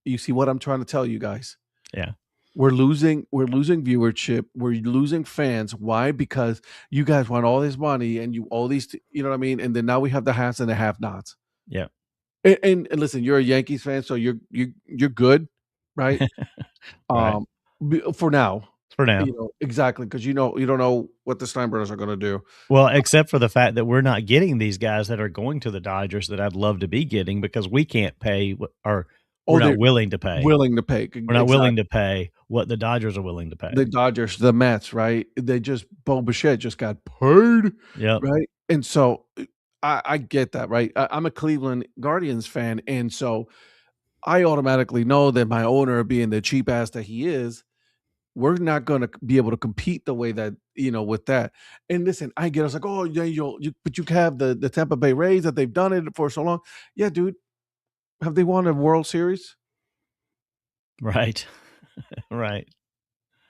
"You see what I'm trying to tell you guys? Yeah. We're losing viewership. We're losing fans. Why? Because you guys want all this money and you all these, you know what I mean? And then now we have the haves and the have-nots. Yeah. And listen, you're a Yankees fan, so you're good, right? Right. For now, For now. exactly, because you don't know what the Steinbrenners are going to do. Well, except for the fact that we're not getting these guys that are going to the Dodgers that I'd love to be getting because we can't pay or we're not willing to pay. Willing to pay. We're not willing to pay what the Dodgers are willing to pay. The Dodgers, the Mets, right? Bo Bichette just got paid, right? And so I get that, right? I'm a Cleveland Guardians fan, and so I automatically know that my owner, being the cheap ass that he is, we're not going to be able to compete the way that, with that. And listen, I get, I was like, oh, yeah, but you have the Tampa Bay Rays that they've done it for so long. Yeah, dude. Have they won a World Series? Right. Right.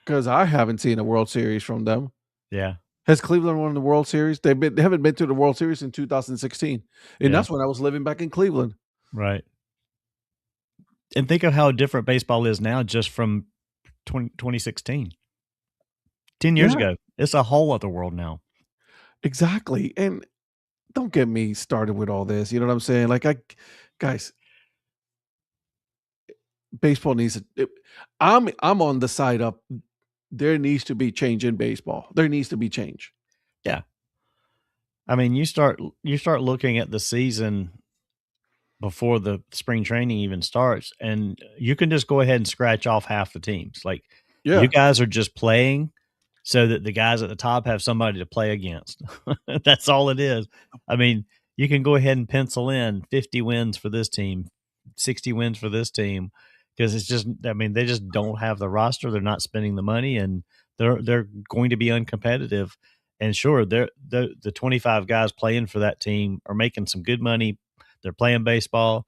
Because I haven't seen a World Series from them. Yeah. Has Cleveland won the World Series? They haven't been to the World Series in 2016. And that's when I was living back in Cleveland. Right. And think of how different baseball is now just from 2016. 10 years ago. It's a whole other world now. Exactly. And don't get me started with all this. You know what I'm saying? Like, guys, baseball needs I'm on the side of there needs to be change in baseball. There needs to be change. Yeah. I mean, you start looking at the season before the spring training even starts, and you can just go ahead and scratch off half the teams. Like, you guys are just playing so that the guys at the top have somebody to play against. That's all it is. I mean, you can go ahead and pencil in 50 wins for this team, 60 wins for this team, because it's just, I mean, they just don't have the roster. They're not spending the money, and they're going to be uncompetitive. And sure, the 25 guys playing for that team are making some good money. They're playing baseball,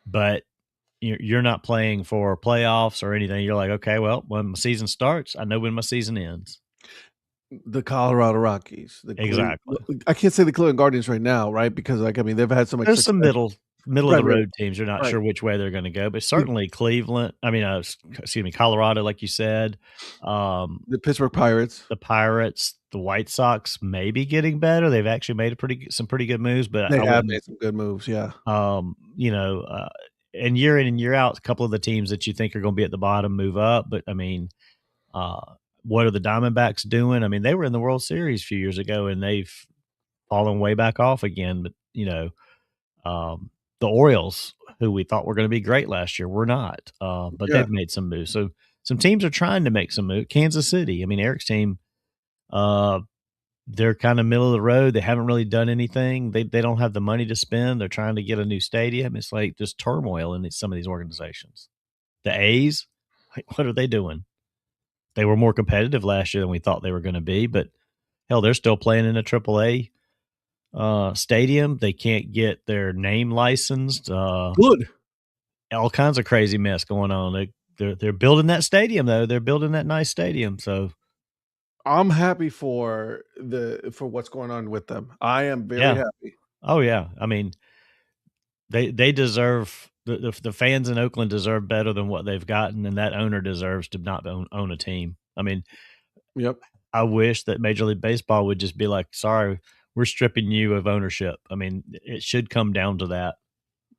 but you're not playing for playoffs or anything. You're like, okay, well, when my season starts, I know when my season ends. The Colorado Rockies. Exactly. I can't say the Cleveland Guardians right now, right? Because, like, I mean, they've had so much There's success. some middle of the road teams. You're not sure which way they're going to go, but certainly Cleveland. I mean, Colorado, like you said. The Pittsburgh Pirates. The Pirates. The White Sox may be getting better. They've actually made some pretty good moves, but they have made some good moves. Yeah. And year in and year out, a couple of the teams that you think are going to be at the bottom move up. But I mean, what are the Diamondbacks doing? I mean, they were in the World Series a few years ago, and they've fallen way back off again. But the Orioles, who we thought were going to be great last year, were not. But they've made some moves. So some teams are trying to make some moves. Kansas City, I mean, Eric's team. They're kind of middle of the road. They haven't really done anything. They don't have the money to spend. They're trying to get a new stadium. It's like just turmoil in some of these organizations. The A's, like, what are they doing? They were more competitive last year than we thought they were going to be, but hell, they're still playing in a AAA stadium. They can't get their name licensed. Good. All kinds of crazy mess going on. They're building that stadium though. They're building that nice stadium. So I'm happy for what's going on with them. I am very happy. Oh yeah. I mean, they deserve the fans in Oakland deserve better than what they've gotten, and that owner deserves to not own a team. I mean, I wish that Major League Baseball would just be like, sorry, we're stripping you of ownership. I mean, it should come down to that.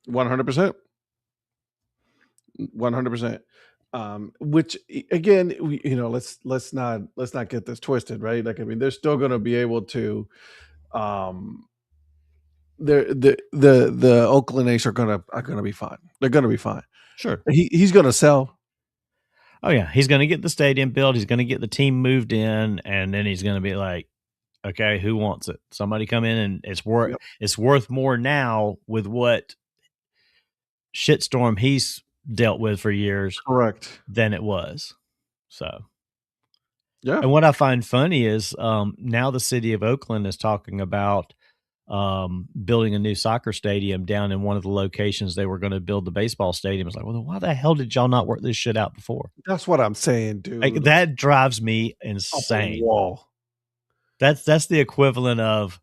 100%. 100%. Which again, let's not get this twisted, right? Like, I mean, they're still going to be able to, the Oakland A's are gonna be fine. They're gonna be fine. Sure. He's gonna sell. Oh yeah, he's gonna get the stadium built. He's gonna get the team moved in, and then he's gonna be like, okay, who wants it? Somebody come in, and it's worth more now with what shitstorm he's dealt with for years, correct, than it was. So, yeah. And what I find funny is now the city of Oakland is talking about building a new soccer stadium down in one of the locations they were going to build the baseball stadium. It's like, well, why the hell did y'all not work this shit out before? That's what I'm saying, dude. Like, that drives me insane. Wall. That's the equivalent of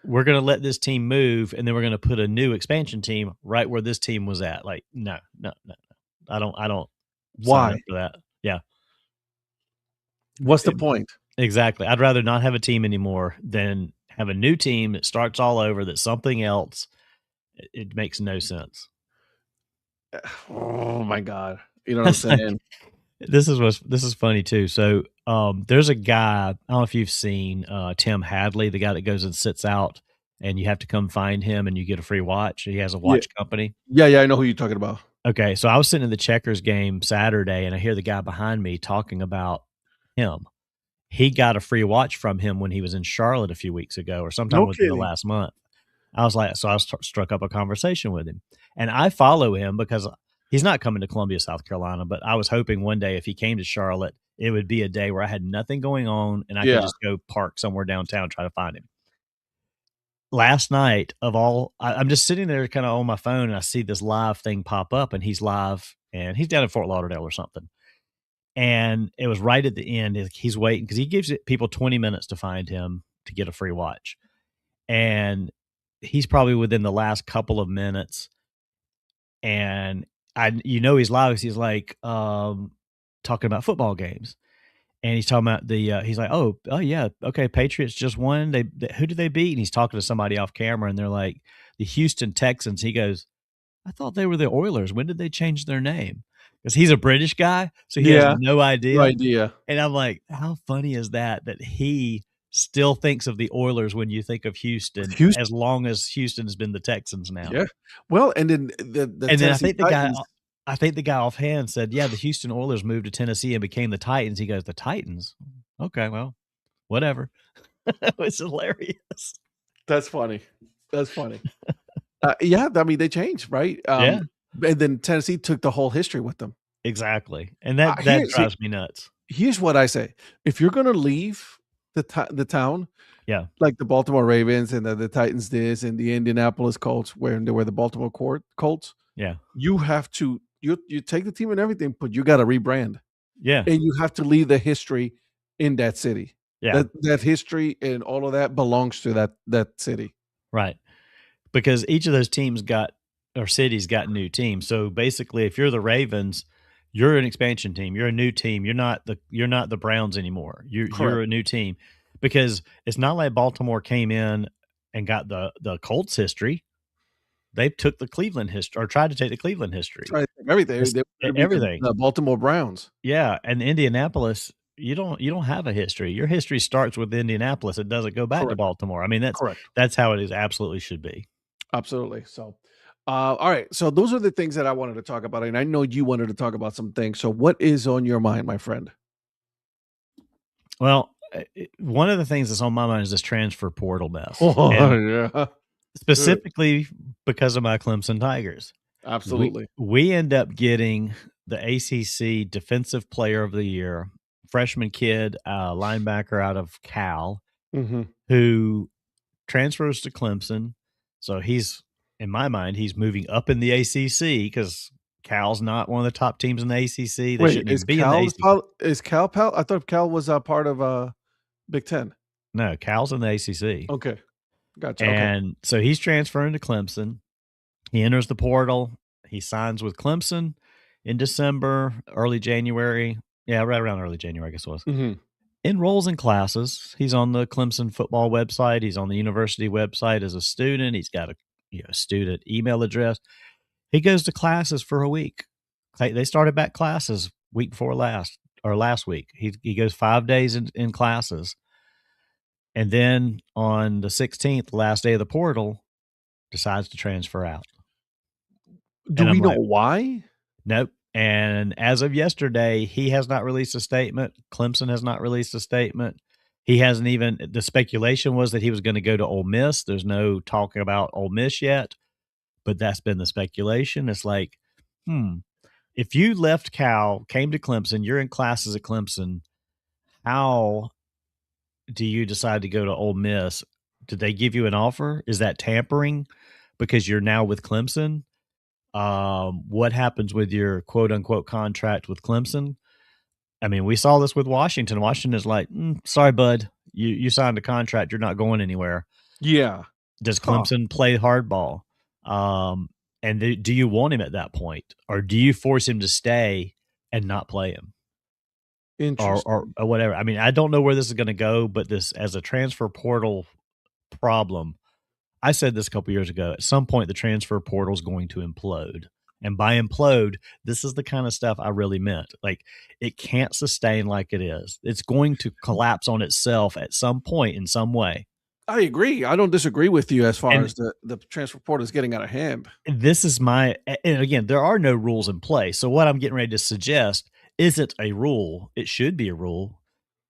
we're going to let this team move, and then we're going to put a new expansion team right where this team was at. Like, no. I don't sign up Why? for that. Yeah. What's the point? Exactly. I'd rather not have a team anymore than have a new team that starts all over, that's something else. It makes no sense. Oh my God. You know what I'm saying? This is funny too. So there's a guy, I don't know if you've seen Tim Hadley, the guy that goes and sits out and you have to come find him and you get a free watch. He has a Yeah. watch company. Yeah, I know who you're talking about. Okay, so I was sitting in the Checkers game Saturday and I hear the guy behind me talking about him. He got a free watch from him when he was in Charlotte a few weeks ago or sometime No within the kidding. last month. I was like, so I struck up a conversation with him, and I follow him because he's not coming to Columbia, South Carolina, but I was hoping one day if he came to Charlotte, it would be a day where I had nothing going on and I could Yeah. just go park somewhere downtown, try to find him. Last night I'm just sitting there kind of on my phone and I see this live thing pop up and he's live and he's down in Fort Lauderdale or something. And it was right at the end. He's waiting because he gives people 20 minutes to find him to get a free watch. And he's probably within the last couple of minutes. And he's live. He's like talking about football games. And he's talking about he's like, oh yeah, okay, Patriots just won. Who did they beat? And he's talking to somebody off camera and they're like, the Houston Texans. He goes, I thought they were the Oilers. When did they change their name? Because he's a British guy, so he has no idea. No idea. And I'm like, how funny is that he still thinks of the Oilers when you think of Houston, as long as Houston has been the Texans now. Yeah. Well, and then I think the guy offhand said, yeah, the Houston Oilers moved to Tennessee and became the Titans. He goes, the Titans? Okay, well, whatever. It's hilarious. That's funny. Yeah, I mean, they changed, right? Yeah. And then Tennessee took the whole history with them. Exactly. And that drives me nuts. Here's what I say. If you're going to leave the town, yeah, like the Baltimore Ravens and the Titans did and the Indianapolis Colts, where they were the Baltimore Colts, yeah, you have to you take the team and everything, but you got to rebrand. Yeah. And you have to leave the history in that city. Yeah. That history and all of that belongs to that city. Right. Because each of those teams cities got new teams. So basically, if you're the Ravens, you're an expansion team. You're a new team. You're not the Browns anymore. You're a new team. Because it's not like Baltimore came in and got the Colts history. They took the Cleveland history or tried to take the Cleveland history. Everything. Everything. The Baltimore Browns. Yeah, and Indianapolis, you don't have a history. Your history starts with Indianapolis. It doesn't go back to Baltimore. I mean, that's how it is. Absolutely should be. Absolutely. So, all right. So those are the things that I wanted to talk about, and I know you wanted to talk about some things. So, what is on your mind, my friend? Well, one of the things that's on my mind is this transfer portal mess. Yeah. Specifically because of my Clemson Tigers. Absolutely. We end up getting the ACC Defensive Player of the Year, freshman kid, linebacker out of Cal, who transfers to Clemson. So he's, in my mind, he's moving up in the ACC because Cal's not one of the top teams in the ACC. They shouldn't even be in the ACC. Is Cal? I thought Cal was a part of Big Ten. No, Cal's in the ACC. Okay. Gotcha. And so he's transferring to Clemson. He enters the portal. He signs with Clemson in December, early January. Yeah, right around early January, I guess it was. Enrolls in classes. He's on the Clemson football website. He's on the university website as a student. He's got a student email address. He goes to classes for a week. They started back classes week before last week. He goes 5 days in classes. And then on the 16th, last day of the portal, decides to transfer out. Do we know why? Nope. And as of yesterday, he has not released a statement. Clemson has not released a statement. He hasn't even, the speculation was that he was going to go to Ole Miss. There's no talking about Ole Miss yet, but that's been the speculation. It's like, if you left Cal, came to Clemson, you're in classes at Clemson, how do you decide to go to Ole Miss? Did they give you an offer? Is that tampering because you're now with Clemson? What happens with your quote unquote contract with Clemson? I mean, we saw this with Washington. Washington is like, sorry, bud, you signed a contract. You're not going anywhere. Yeah. Does Clemson play hardball? And do you want him at that point, or do you force him to stay and not play him? Or whatever. I mean, I don't know where this is going to go, but this as a transfer portal problem, I said this a couple years ago. At some point, the transfer portal is going to implode. And by implode, this is the kind of stuff I really meant. Like, it can't sustain like it is. It's going to collapse on itself at some point in some way. I agree. I don't disagree with you as far as the transfer portal is getting out of hand. This is and again, there are no rules in place. So what I'm getting ready to suggest isn't a rule. It should be a rule.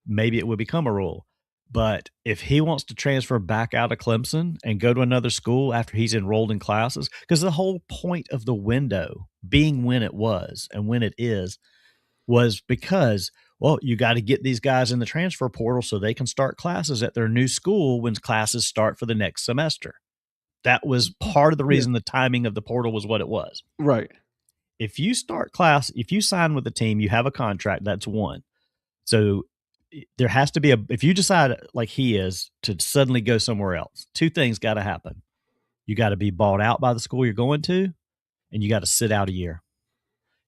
Maybe it would become a rule. But if he wants to transfer back out of Clemson and go to another school after he's enrolled in classes, because the whole point of the window being when it was and when it is was because, well, you got to get these guys in the transfer portal so they can start classes at their new school when classes start for the next semester. That was part of the reason the timing of the portal was what it was. Right. If you start class, if you sign with the team, you have a contract, that's one. So there has to be if you decide like he is to suddenly go somewhere else, two things got to happen. You got to be bought out by the school you're going to, and you got to sit out a year.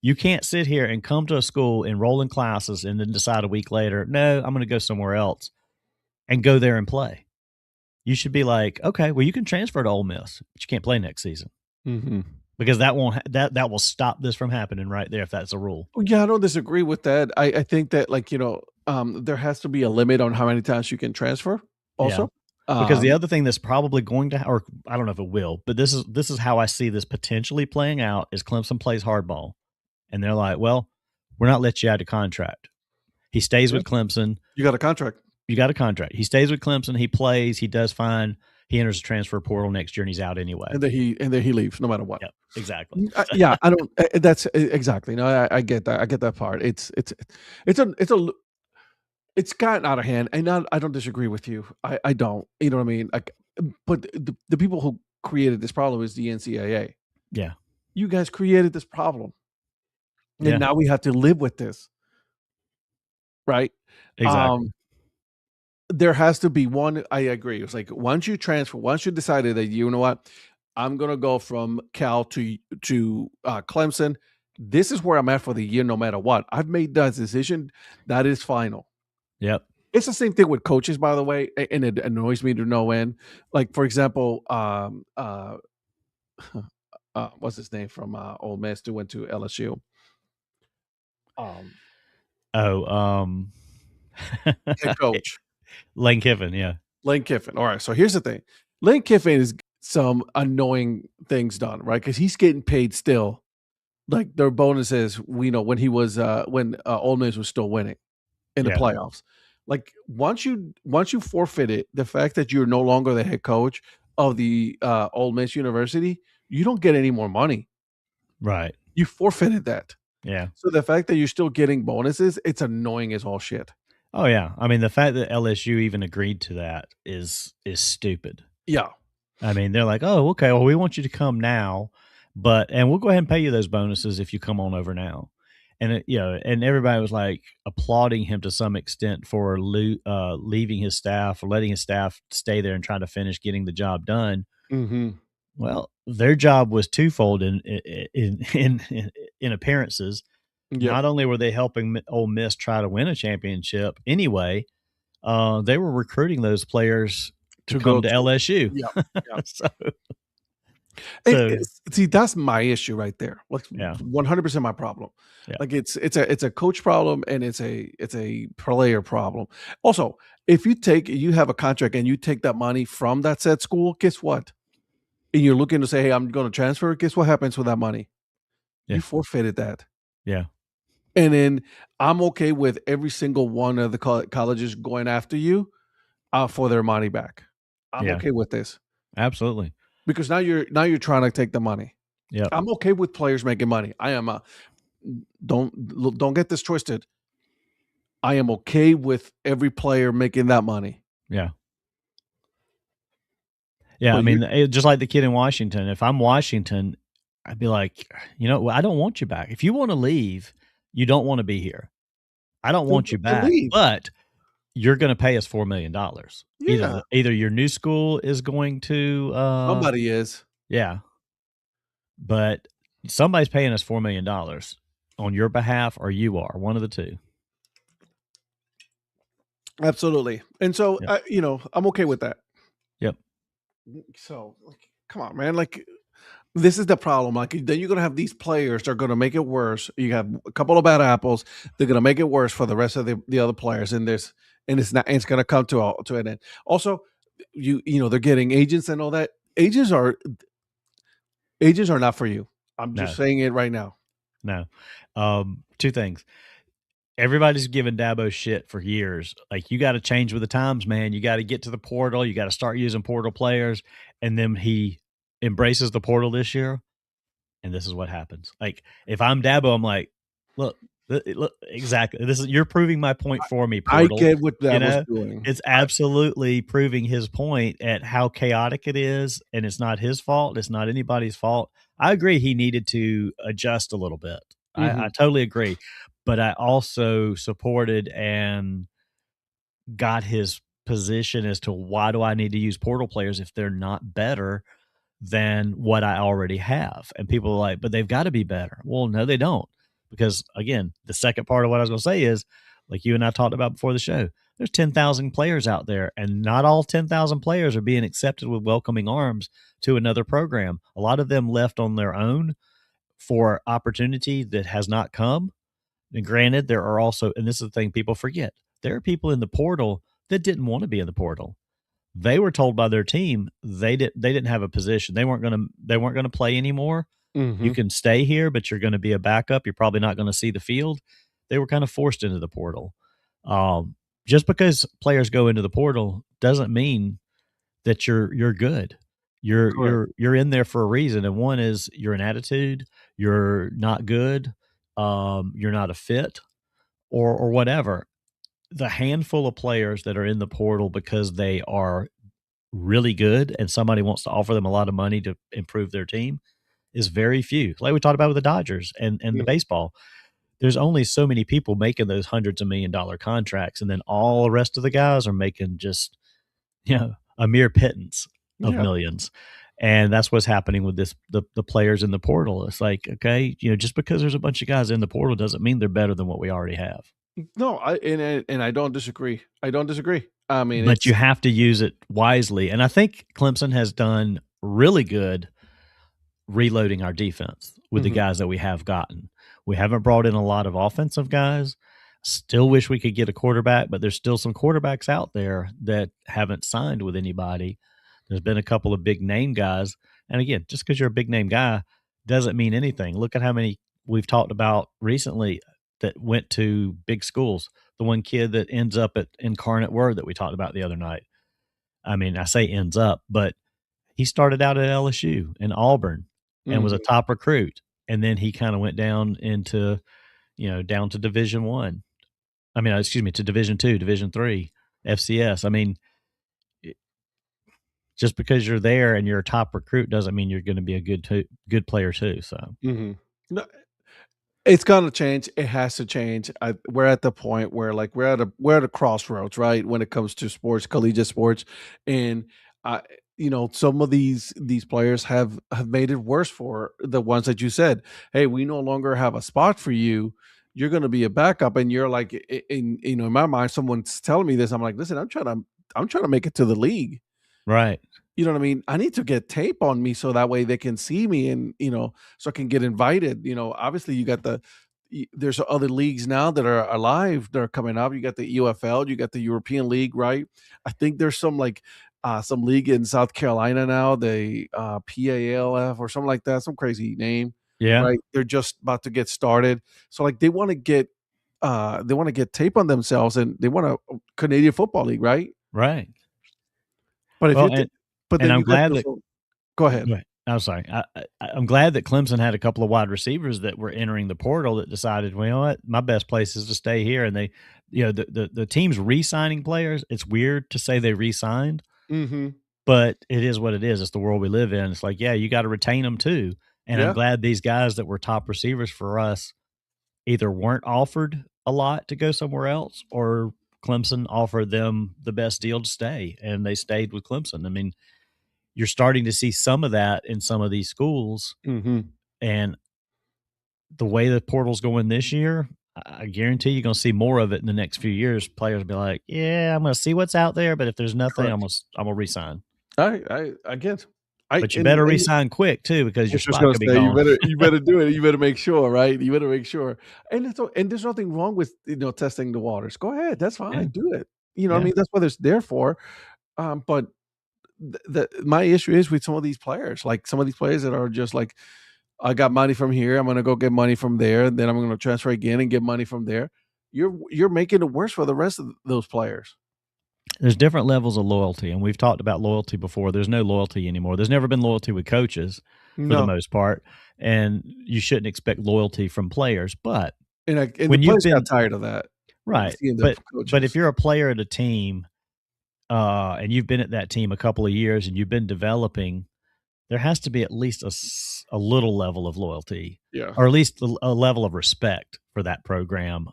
You can't sit here and come to a school, enroll in classes, and then decide a week later, no, I'm going to go somewhere else and go there and play. You should be like, okay, well, you can transfer to Ole Miss, but you can't play next season. Mm-hmm. Because that won't that will stop this from happening right there if that's a rule. Yeah, I don't disagree with that. I think that, like, there has to be a limit on how many times you can transfer also. Yeah. Because the other thing that's probably going to, or I don't know if it will, but this is how I see this potentially playing out is Clemson plays hardball. And they're like, well, we're not letting you out of contract. He stays with Clemson. You got a contract. You got a contract. He stays with Clemson. He plays. He does fine. He enters the transfer portal next year, and he's out anyway. And then he leaves no matter what. Yep, exactly. Yeah, I don't. That's exactly. No, I get that. I get that part. It's gotten out of hand, and I don't disagree with you. I don't. You know what I mean? Like, but the people who created this problem is the NCAA. Yeah, you guys created this problem, and now we have to live with this, right? Exactly. There has to be one. I agree. It's like once you transfer, once you decided that you know what, I'm gonna go from Cal to Clemson. This is where I'm at for the year, no matter what. I've made that decision. That is final. Yep. It's the same thing with coaches, by the way, and it annoys me to no end. Like, for example, what's his name from Ole Miss who went to LSU? Head coach. Lane Kiffin, yeah. Lane Kiffin. All right. So here's the thing. Lane Kiffin is some annoying things done, right? Because he's getting paid still. Like their bonuses, we know when he was when Ole Miss was still winning in the playoffs. Like once you forfeit it, the fact that you're no longer the head coach of the Ole Miss University, you don't get any more money. Right. You forfeited that. Yeah. So the fact that you're still getting bonuses, it's annoying as all shit. Oh yeah. I mean, the fact that LSU even agreed to that is stupid. Yeah. I mean, they're like, oh, okay, well, we want you to come now, and we'll go ahead and pay you those bonuses if you come on over now. And and everybody was like applauding him to some extent for leaving his staff or letting his staff stay there and trying to finish getting the job done. Mm-hmm. Well, their job was twofold in appearances. Yep. Not only were they helping Ole Miss try to win a championship anyway, they were recruiting those players to come to LSU. Yeah. See, that's my issue right there. Like 100% my problem. Yeah. Like it's a coach problem and it's a player problem. Also, if you have a contract and you take that money from that said school, guess what? And you're looking to say, hey, I'm going to transfer. Guess what happens with that money? Yeah. You forfeited that. Yeah. And then I'm okay with every single one of the colleges going after you for their money back. I'm okay with this. Absolutely. Because now you're trying to take the money. Yeah. I'm okay with players making money. I am don't get this twisted. I am okay with every player making that money. Yeah. Yeah, but I mean, just like the kid in Washington, if I'm Washington, I'd be like, I don't want you back. If you want to leave, you don't want to be here. I don't want you to back, leave. but you're going to pay us $4 million. Yeah, Either your new school is going to, somebody is. yeah, but somebody's paying us $4 million on your behalf, or you are one of the two. Absolutely. And so, Yep. I'm okay with that. Yep. So, like, come on, man. Like, this is the problem. Like, then you're gonna have these players that are gonna make it worse. You have a couple of bad apples. They're gonna make it worse for the rest of the other players. And it's not. It's gonna come to an end. Also, they're getting agents and all that. Agents are not for you. I'm just saying it right now. No. Two things. Everybody's given Dabo shit for years. Like, you got to change with the times, man. You got to get to the portal. You got to start using portal players. And then he embraces the portal this year. And this is what happens. Like, if I'm Dabo, I'm like, look, exactly. You're proving my point for me, portal. I get what Dabo's doing. It's absolutely proving his point at how chaotic it is. And it's not his fault. It's not anybody's fault. I agree he needed to adjust a little bit. I totally agree. But I also supported and got his position as to why do I need to use portal players if they're not better than what I already have. And people are like, but they've got to be better. Well, no, they don't. Because again, the second part of what I was going to say is, like you and I talked about before the show, there's 10,000 players out there, and not all 10,000 players are being accepted with welcoming arms to another program. A lot of them left on their own for opportunity that has not come. And granted, there are also, and this is the thing people forget, there are people in the portal that didn't want to be in the portal. They were told by their team they didn't have a position. They weren't going to play anymore. Mm-hmm. You can stay here, but you're going to be a backup. You're probably not going to see the field. They were kind of forced into the portal. Just because players go into the portal doesn't mean that you're good. You're in there for a reason, and one is you're an attitude, you're not good, you're not a fit, or whatever. The handful of players that are in the portal because they are really good and somebody wants to offer them a lot of money to improve their team is very few. Like we talked about with the Dodgers and the baseball. There's only so many people making those hundreds of $1 million contracts, and then all the rest of the guys are making just a mere pittance of millions. And that's what's happening with the players in the portal. It's like, okay, just because there's a bunch of guys in the portal doesn't mean they're better than what we already have. No, I don't disagree. I mean, but you have to use it wisely. And I think Clemson has done really good reloading our defense with the guys that we have gotten. We haven't brought in a lot of offensive guys. Still wish we could get a quarterback, but there's still some quarterbacks out there that haven't signed with anybody. There's been a couple of big name guys. And again, just because you're a big name guy doesn't mean anything. Look at how many we've talked about recently that went to big schools. The one kid that ends up at Incarnate Word that we talked about the other night. I mean, I say ends up, but he started out at LSU in Auburn and was a top recruit. And then he kind of went down into, down to Division I. I mean, to Division II, Division III, FCS. I mean, just because you're there and you're a top recruit doesn't mean you're going to be a good player too. So, no, it's gonna change. It has to change. We're at the point where, like, we're at a crossroads, right? When it comes to sports, collegiate sports, and some of these players have made it worse for the ones that you said, hey, we no longer have a spot for you. You're going to be a backup, and you're like, in my mind, someone's telling me this. I'm like, listen, I'm trying to make it to the league, right? You know what I mean? I need to get tape on me so that way they can see me and, so I can get invited. Obviously you got there's other leagues now that are alive. That are coming up. You got the UFL, you got the European League, right? I think there's some some league in South Carolina now, the PALF or something like that, some crazy name. Yeah. Right. They're just about to get started. So they want to get tape on themselves, and they want a Canadian Football League, right? Right. But if and I'm glad that. Go ahead. I'm sorry. I'm glad that Clemson had a couple of wide receivers that were entering the portal that decided, well, you know what, my best place is to stay here. And they, the team's re-signing players. It's weird to say they re-signed, but it is what it is. It's the world we live in. It's like, yeah, you got to retain them too. And I'm glad these guys that were top receivers for us either weren't offered a lot to go somewhere else, or Clemson offered them the best deal to stay, and they stayed with Clemson. I mean, you're starting to see some of that in some of these schools, and the way the portal's going this year, I guarantee you're going to see more of it in the next few years. Players will be like, "Yeah, I'm going to see what's out there, but if there's nothing, I'm gonna resign." I get. But you better resign quick too, because I your was just spot gonna could be say gone. you better do it. You better make sure, right? You better make sure. And there's nothing wrong with testing the waters. Go ahead, that's Yeah, fine. Do it. You know what I yeah. mean? That's what it's there for. But my issue is with some of these players, like some of these players that are just like, I got money from here, I'm gonna go get money from there, then I'm gonna transfer again and get money from there. You're making it worse for the rest of those players. There's different levels of loyalty, and we've talked about loyalty before. There's no loyalty anymore. There's never been loyalty with coaches for the No, most part, and you shouldn't expect loyalty from players. But and the when you've players got been tired of that. right, Seeing the but if coaches. you're a player at a team, and you've been at that team a couple of years and you've been developing, there has to be at least a little level of loyalty, Yeah, or at least a level of respect for that program,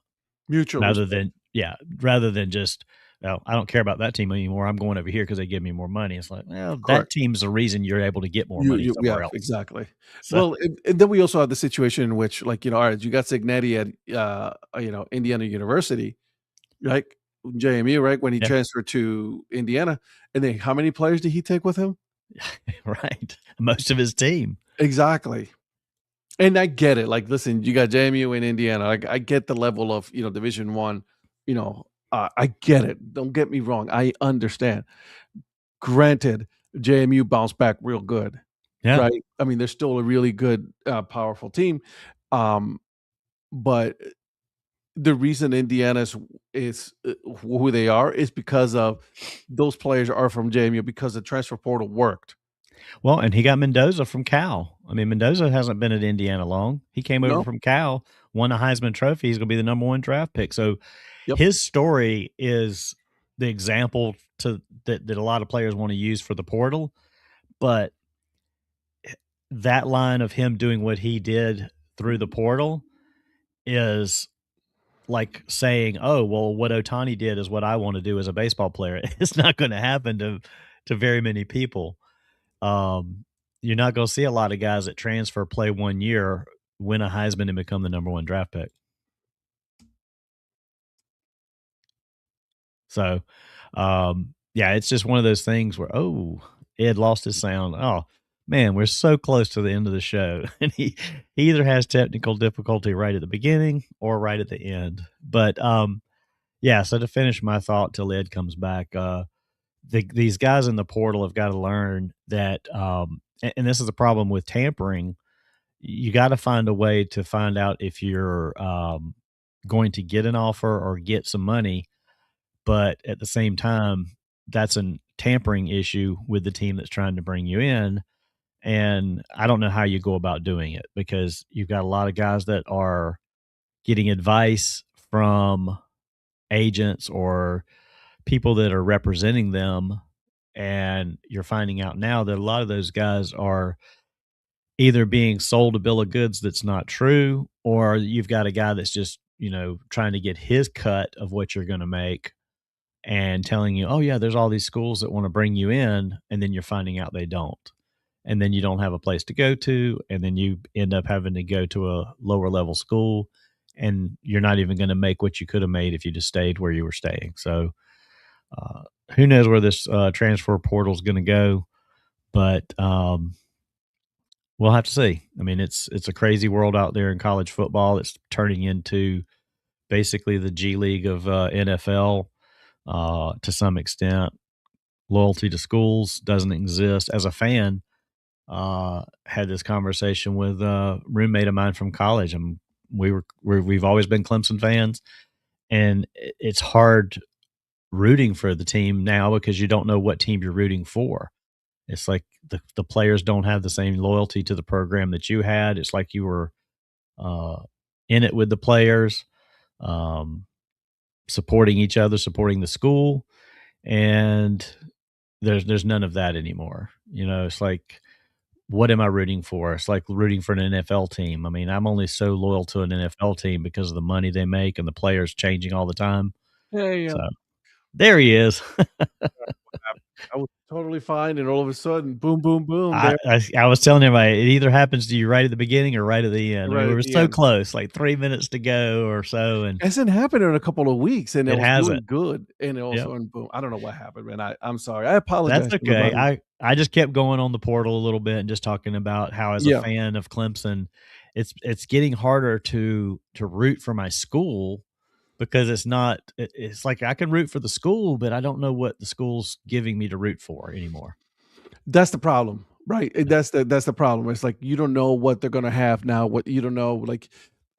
mutual rather respect. than rather than just, well, I don't care about that team anymore. I'm going over here because they give me more money. It's like, well, that Correct. team's the reason you're able to get more money Yeah, somewhere else. exactly. So Well, and then we also have the situation in which, like, all right, you got Signetti at, Indiana University, right? JMU, right? When he yeah, transferred to Indiana, and then how many players did he take with him? right. Most of his team. Exactly. And I get it. Like, listen, you got JMU in Indiana. I get the level of, Division One. I get it. Don't get me wrong. I understand. Granted, JMU bounced back real good, Yeah. right? I mean, they're still a really good, powerful team. Um, but the reason Indiana's is who they are is because of those players are from JMU, because the transfer portal worked. Well, and he got Mendoza from Cal. I mean, Mendoza hasn't been at Indiana long. He came over No. from Cal, won a Heisman Trophy. He's going to be the number one draft pick. So Yep. his story is the example that a lot of players want to use for the portal. But that line of him doing what he did through the portal is like saying, "Oh, well, what Otani did is what I want to do as a baseball player." It's not going to happen to very many people. Um, you're not going to see a lot of guys that transfer, play 1 year, win a Heisman, and become the number one draft pick. So, yeah, it's just one of those things where, oh, Ed lost his sound. Oh man, we're so close to the end of the show, and he either has technical difficulty right at the beginning or right at the end. But yeah. So to finish my thought till Ed comes back, these guys in the portal have got to learn that, and this is a problem with tampering. You got to find a way to find out if you're going to get an offer or get some money, but at the same time, that's a tampering issue with the team that's trying to bring you in. And I don't know how you go about doing it, because you've got a lot of guys that are getting advice from agents or people that are representing them. And you're finding out now that a lot of those guys are either being sold a bill of goods that's not true, or you've got a guy that's just, trying to get his cut of what you're going to make and telling you, oh, yeah, there's all these schools that want to bring you in. And then you're finding out they don't. And then you don't have a place to go to. And then you end up having to go to a lower level school. And you're not even going to make what you could have made if you just stayed where you were staying. So who knows where this transfer portal is going to go. But we'll have to see. I mean, it's a crazy world out there in college football. It's turning into basically the G League of NFL to some extent. Loyalty to schools doesn't exist. As a fan, had this conversation with a roommate of mine from college, and we've always been Clemson fans, and it's hard rooting for the team now because you don't know what team you're rooting for. It's like the players don't have the same loyalty to the program that you had. It's like you were uh, in it with the players, um, supporting each other, supporting the school, and there's none of that anymore. It's like what am I rooting for? It's like rooting for an NFL team. I mean, I'm only so loyal to an NFL team because of the money they make and the players changing all the time. Hey, So there he is. I was totally fine, and all of a sudden, boom, boom, boom, I, there, I was telling everybody, it either happens to you right at the beginning or right at the end. I mean, right we at were the so end. close, like 3 minutes to go or so, and Hasn't happened in a couple of weeks, and I it was doing hasn't. good, and Yep. also, and boom, I don't know what happened, man. I'm sorry. I That's apologize to okay. everybody. I just kept going on the portal a little bit and just talking about how, as a Yeah, fan of Clemson, it's getting harder to root for my school because it's like I can root for the school, but I don't know what the school's giving me to root for anymore. that's the problem, right? Yeah. That's the problem. It's like you don't know what they're gonna have now. What you don't know, like,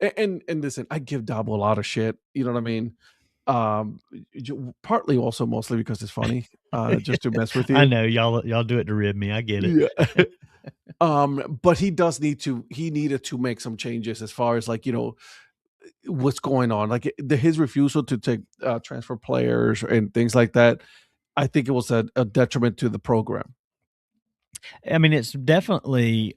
and listen, I give Dabo a lot of shit. You know what I mean? Um, Partly also mostly because it's funny, just to mess with I you. know y'all do it to rib me. I get it. Yeah. But he needed to make some changes as far as like, what's going on. Like his refusal to take transfer players and things like that. I think it was a detriment to the program. I mean, it's definitely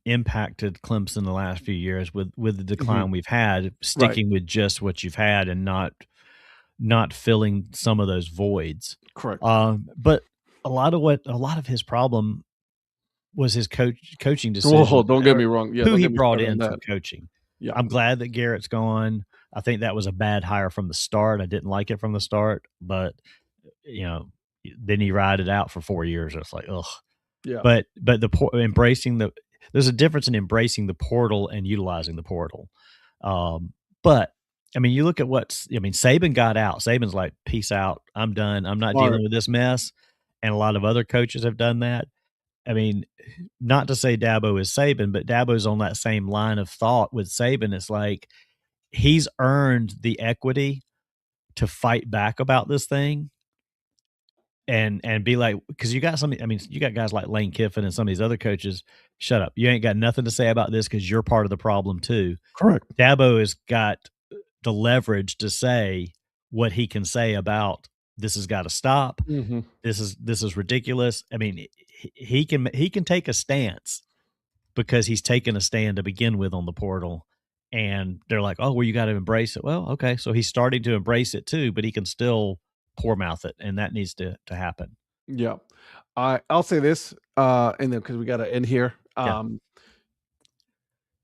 impacted Clemson the last few years with the Mhm. decline we've had, Right. sticking with just what you've had and not filling some of those voids. Correct. But a lot of his problem was his coaching Oh, decisions don't get or me wrong. Yeah, who don't he get me brought started on in for that. coaching. Yeah. I'm glad that Garrett's gone. I think that was a bad hire from the start. I didn't like it from the start, but you know, then he ride it out for 4 years. It's like, ugh. Yeah. But embracing there's a difference in embracing the portal and utilizing the portal. But I mean, you look at Saban got out. Saban's like, peace out. I'm done. I'm not Smart. dealing with this mess. And a lot of other coaches have done that. I mean, not to say Dabo is Saban, but Dabo's on that same line of thought with Saban. It's like he's earned the equity to fight back about this thing and be like, because you got guys like Lane Kiffin and some of these other coaches. Shut up! You ain't got nothing to say about this because you're part of the problem too. Correct. Dabo has got the leverage to say what he can say about this has got to stop. Hmm. This is ridiculous. I mean, he can take a stance because he's taken a stand to begin with on the portal. And they're like, oh, well, you got to embrace it. Well, okay. So he's starting to embrace it too, but he can still poor mouth it. And that needs to happen. Yeah. I'll say this, and then because we got to end here. Yeah.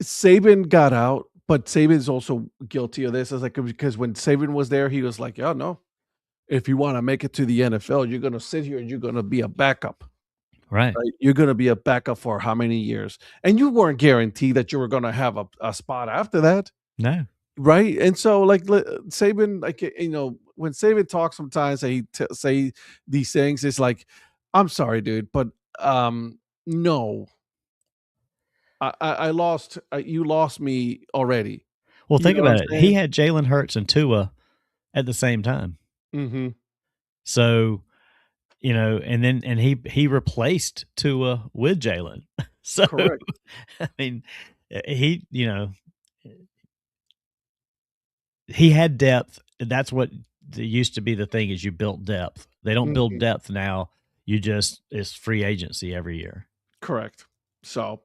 Saban got out, but Saban's also guilty of this. It's like because when Saban was there, he was like, "Yeah, no, if you want to make it to the NFL, you're going to sit here and you're going to be a backup. Right. Right? You're going to be a backup for how many years? And you weren't guaranteed that you were going to have a spot after that, No. right? And so, like Saban, like when Saban talks sometimes, and he say these things, it's like, I'm sorry, dude, but no, I lost. You lost me already. Well, You think know what I'm about it. He saying? had Jalen Hurts and Tua at the same time. Mhm. So, and he replaced Tua with Jalen. So, Correct. I mean, he, he had depth. That's what used to be the thing is you built depth. They don't build Mhm. depth now. It's free agency every year. Correct. So,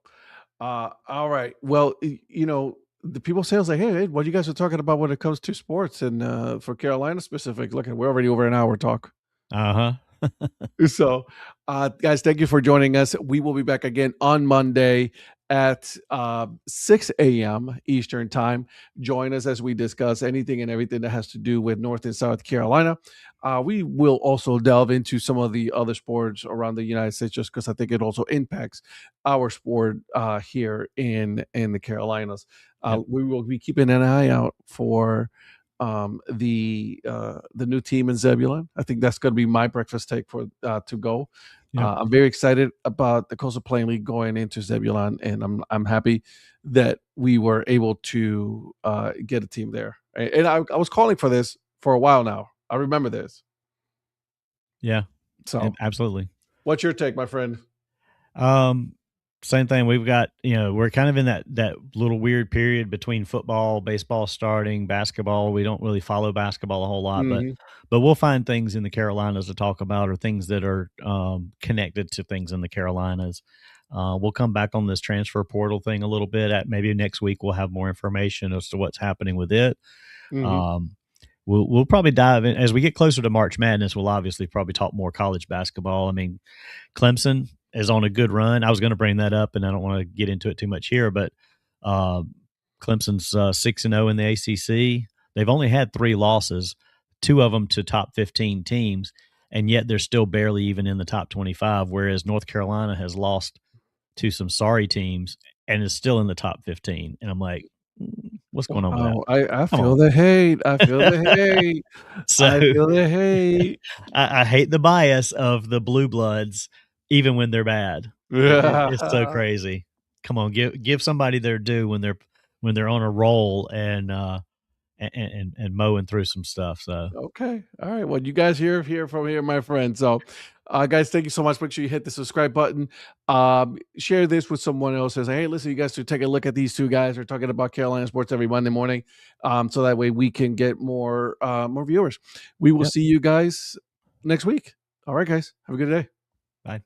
all right. Well, the people say, I was like, hey, what you guys are talking about when it comes to sports and for Carolina specific? Look, we're already over an hour talk. Uh-huh. So, guys, thank you for joining us. We will be back again on Monday at 6 a.m. Eastern Time. Join us as we discuss anything and everything that has to do with North and South Carolina. We will also delve into some of the other sports around the United States, just because I think it also impacts our sport here in the Carolinas. Yep. We will be keeping an eye out for the new team in Zebulon. I think that's going to be my breakfast take for to go. Yep. I'm very excited about the Coastal Plain League going into Zebulon, and I'm happy that we were able to get a team there. And I was calling for this for a while now. I remember this. Yeah. So, Absolutely. what's your take, my friend? Same thing. We've got, we're kind of in that little weird period between football, baseball starting, basketball. We don't really follow basketball a whole lot, Mhm. but we'll find things in the Carolinas to talk about or things that are connected to things in the Carolinas. We'll come back on this transfer portal thing a little bit. Maybe next week we'll have more information as to what's happening with it. We'll probably dive in as we get closer to March Madness. We'll obviously probably talk more college basketball. I mean, Clemson is on a good run. I was going to bring that up, and I don't want to get into it too much here, but Clemson's 6-0 in the ACC. They've only had 3 losses, 2 of them to top 15 teams, and yet they're still barely even in the top 25, whereas North Carolina has lost to some sorry teams and is still in the top 15. And I'm like, what's going on with that? I feel the hate. I feel the hate. I feel the hate. I hate the bias of the blue bloods, even when they're bad. It's so crazy. Come on, give somebody their due when they're on a roll and mowing through some stuff. So okay, all right. Well, you guys hear from here, my friends. So, guys, thank you so much. Make sure you hit the subscribe button. Share this with someone else. Says, hey, listen, you guys should take a look at these 2 guys. They're talking about Carolina sports every Monday morning. So that way we can get more viewers. We will see you guys next week. All right, guys, have a good day. Bye.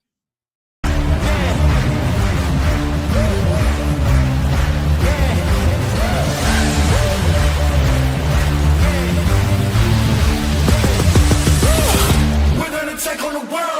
Take on the world.